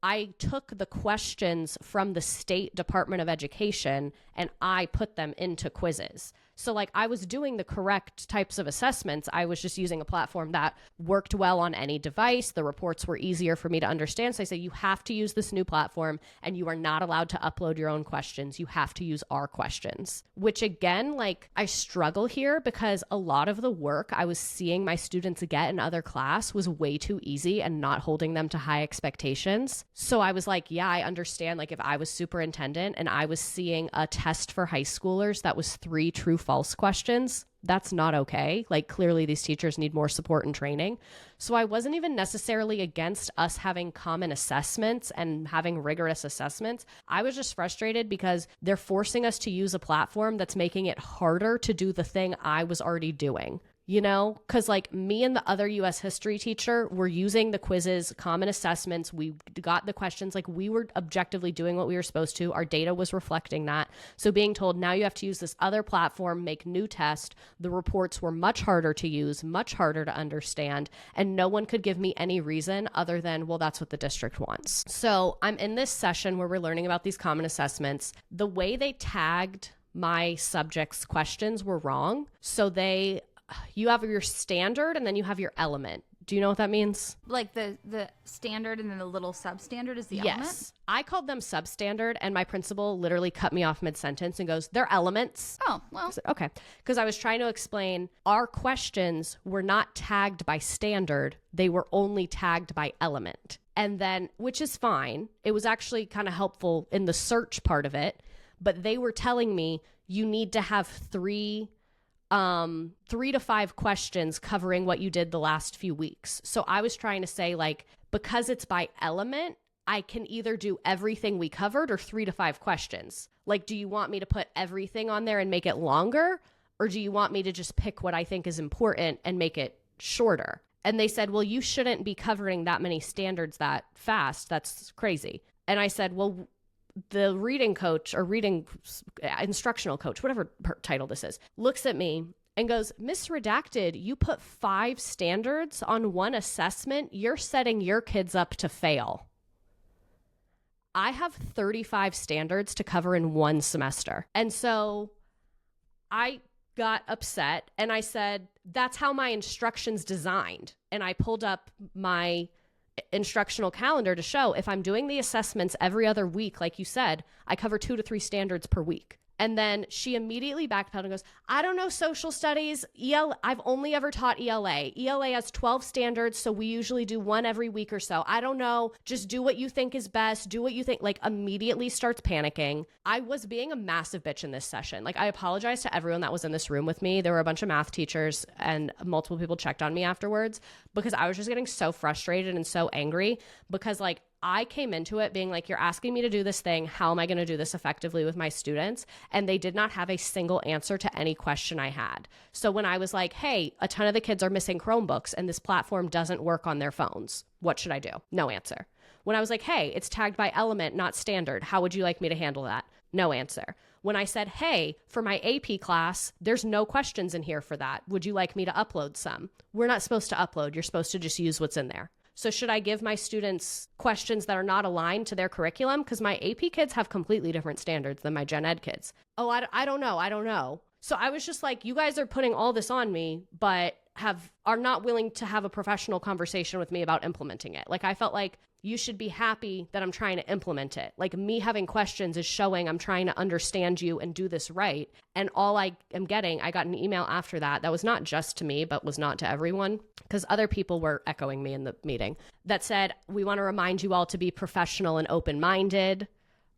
B: I took the questions from the State Department of Education and I put them into quizzes. So like I was doing the correct types of assessments. I was just using a platform that worked well on any device. The reports were easier for me to understand. So I say, you have to use this new platform and you are not allowed to upload your own questions. You have to use our questions, which again, like I struggle here because a lot of the work I was seeing my students get in other class was way too easy and not holding them to high expectations. So I was like, yeah, I understand. Like if I was superintendent and I was seeing a test for high schoolers that was 3 true false questions, that's not okay. Like clearly these teachers need more support and training. So I wasn't even necessarily against us having common assessments and having rigorous assessments. I was just frustrated because they're forcing us to use a platform that's making it harder to do the thing I was already doing. You know, because like me and the other US history teacher were using the quizzes, common assessments. We got the questions, like we were objectively doing what we were supposed to. Our data was reflecting that. So being told now you have to use this other platform, make new tests. The reports were much harder to use, much harder to understand. And no one could give me any reason other than, well, that's what the district wants. So I'm in this session where we're learning about these common assessments. The way they tagged my subjects' questions were wrong. So you have your standard and then you have your element. Do you know what that means?
A: Like the standard and then the little substandard is the element?
B: Yes. I called them substandard and my principal literally cut me off mid-sentence and goes, they're elements.
A: Oh, well.
B: Said, okay. Because I was trying to explain our questions were not tagged by standard. They were only tagged by element. And then, which is fine. It was actually kind of helpful in the search part of it. But they were telling me you need to have 3 to 5 questions covering what you did the last few weeks. So I was trying to say like, because it's by element, I can either do everything we covered or 3 to 5 questions. Like, do you want me to put everything on there and make it longer? Or do you want me to just pick what I think is important and make it shorter? And they said, well, you shouldn't be covering that many standards that fast. That's crazy. And I said, well, the reading coach or reading instructional coach, whatever title this is, looks at me and goes, Miss Redacted, you put 5 standards on one assessment. You're setting your kids up to fail. I have 35 standards to cover in one semester. And so I got upset and I said, that's how my instruction's designed. And I pulled up my instructional calendar to show if I'm doing the assessments every other week, like you said, I cover 2 to 3 standards per week. And then she immediately backpedaled and goes, I don't know social studies. I've only ever taught ELA. ELA has 12 standards, so we usually do one every week or so. I don't know. Just do what you think is best. Do what you think. Like, immediately starts panicking. I was being a massive bitch in this session. Like, I apologize to everyone that was in this room with me. There were a bunch of math teachers and multiple people checked on me afterwards because I was just getting so frustrated and so angry because, like, I came into it being like, you're asking me to do this thing. How am I going to do this effectively with my students? And they did not have a single answer to any question I had. So when I was like, hey, a ton of the kids are missing Chromebooks and this platform doesn't work on their phones, what should I do? No answer. When I was like, hey, it's tagged by element, not standard. How would you like me to handle that? No answer. When I said, hey, for my AP class, there's no questions in here for that. Would you like me to upload some? We're not supposed to upload. You're supposed to just use what's in there. So should I give my students questions that are not aligned to their curriculum? Because my AP kids have completely different standards than my gen ed kids. Oh, I don't know. So I was just like, you guys are putting all this on me, but are not willing to have a professional conversation with me about implementing it. Like, I felt like you should be happy that I'm trying to implement it. Like, me having questions is showing I'm trying to understand you and do this right. And all I am getting, I got an email after that was not just to me, but was not to everyone, because other people were echoing me in the meeting, that said, we want to remind you all to be professional and open-minded.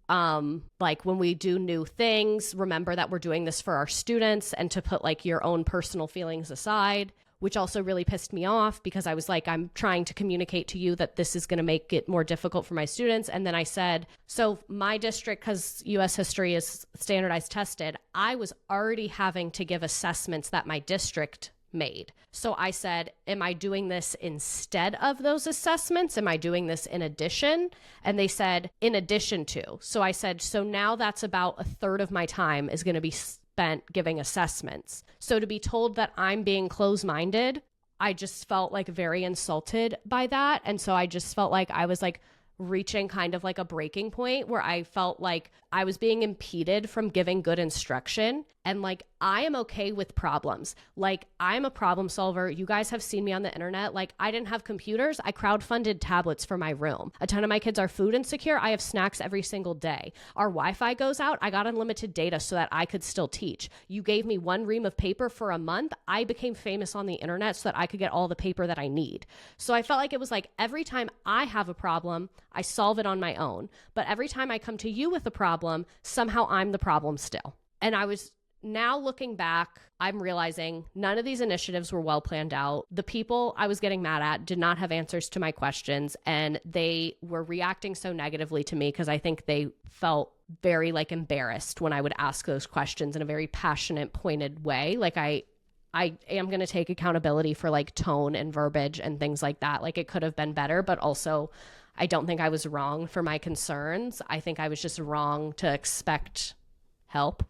B: Like, when we do new things, remember that we're doing this for our students and to put like your own personal feelings aside, which also really pissed me off because I was like, I'm trying to communicate to you that this is going to make it more difficult for my students. And then I said, so my district, because U.S. history is standardized tested, I was already having to give assessments that my district made. So I said, am I doing this instead of those assessments? Am I doing this in addition? And they said, in addition to. So I said, so now that's about a third of my time is going to be spent giving assessments. So to be told that I'm being closed-minded, I just felt like very insulted by that. And so I just felt like I was like reaching kind of like a breaking point where I felt like I was being impeded from giving good instruction. And like, I am okay with problems. Like, I'm a problem solver. You guys have seen me on the internet. Like, I didn't have computers. I crowdfunded tablets for my room. A ton of my kids are food insecure. I have snacks every single day. Our Wi-Fi goes out. I got unlimited data so that I could still teach. You gave me one ream of paper for a month. I became famous on the internet so that I could get all the paper that I need. So I felt like it was like every time I have a problem, I solve it on my own. But every time I come to you with a problem, somehow I'm the problem still. And I was now looking back, I'm realizing none of these initiatives were well planned out. The people I was getting mad at did not have answers to my questions, and they were reacting so negatively to me because I think they felt very like embarrassed when I would ask those questions in a very passionate, pointed way. Like, I am going to take accountability for like tone and verbiage and things like that. Like, it could have been better, but also I don't think I was wrong for my concerns. I think I was just wrong to expect help.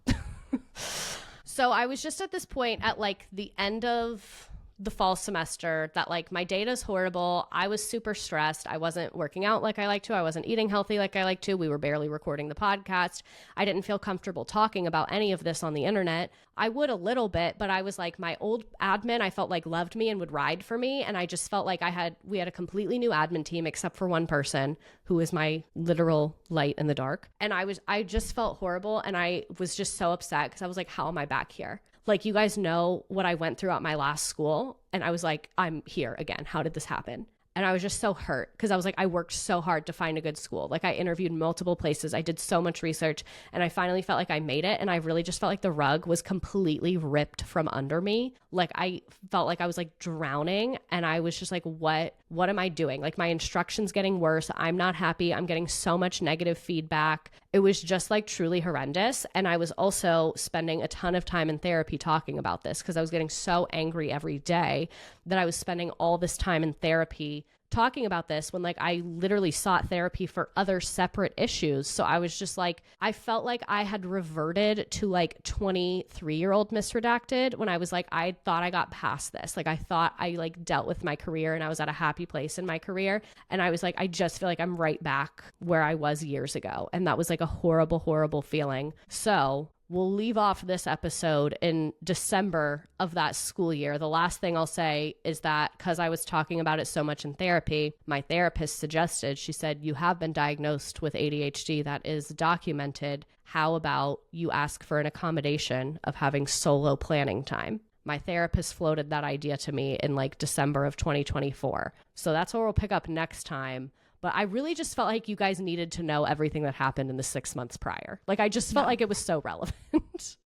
B: So I was just at this point at like the end of the fall semester that like my data's horrible. I was super stressed. I wasn't working out like I like to. I wasn't eating healthy like I like to. We were barely recording the podcast. I didn't feel comfortable talking about any of this on the internet. I would a little bit, but I was like, my old admin, I felt like loved me and would ride for me. And I just felt like we had a completely new admin team except for one person who is my literal light in the dark. And I just felt horrible. And I was just so upset because I was like, how am I back here? Like, you guys know what I went through at my last school. And I was like, I'm here again. How did this happen? And I was just so hurt because I was like, I worked so hard to find a good school. Like, I interviewed multiple places. I did so much research and I finally felt like I made it. And I really just felt like the rug was completely ripped from under me. Like, I felt like I was like drowning and I was just like, what am I doing? Like, my instruction's getting worse. I'm not happy. I'm getting so much negative feedback. It was just like truly horrendous. And I was also spending a ton of time in therapy talking about this because I was getting so angry every day that I was spending all this time in therapy talking about this when like I literally sought therapy for other separate issues. So I was just like, I felt like I had reverted to like 23-year-old Miss Redacted when I was like, I thought I got past this. Like I thought I like dealt with my career and I was at a happy place in my career. And I was like, I just feel like I'm right back where I was years ago. And that was like a horrible, horrible feeling. So we'll leave off this episode in December of that school year. The last thing I'll say is that because I was talking about it so much in therapy, my therapist suggested, she said, you have been diagnosed with ADHD that is documented. How about you ask for an accommodation of having solo planning time? My therapist floated that idea to me in like December of 2024. So that's where we'll pick up next time. But I really just felt like you guys needed to know everything that happened in the 6 months prior. Like, I just felt like it was so relevant.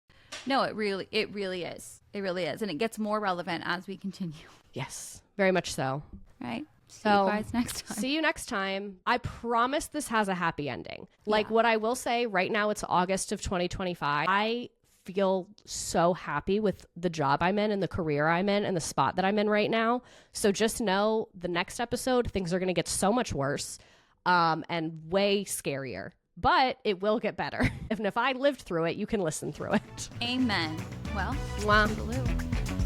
A: No, it really is. It really is. And it gets more relevant as we continue.
B: Yes, very much so.
A: Right? See you guys next time.
B: See you next time. I promise this has a happy ending. Like, what I will say right now, it's August of 2025. I feel so happy with the job I'm in and the career I'm in and the spot that I'm in right now. So just know the next episode, things are going to get so much worse and way scarier, but it will get better. If I lived through it, you can listen through it.
A: Amen. Well,
B: Mwah.
A: toodaloo.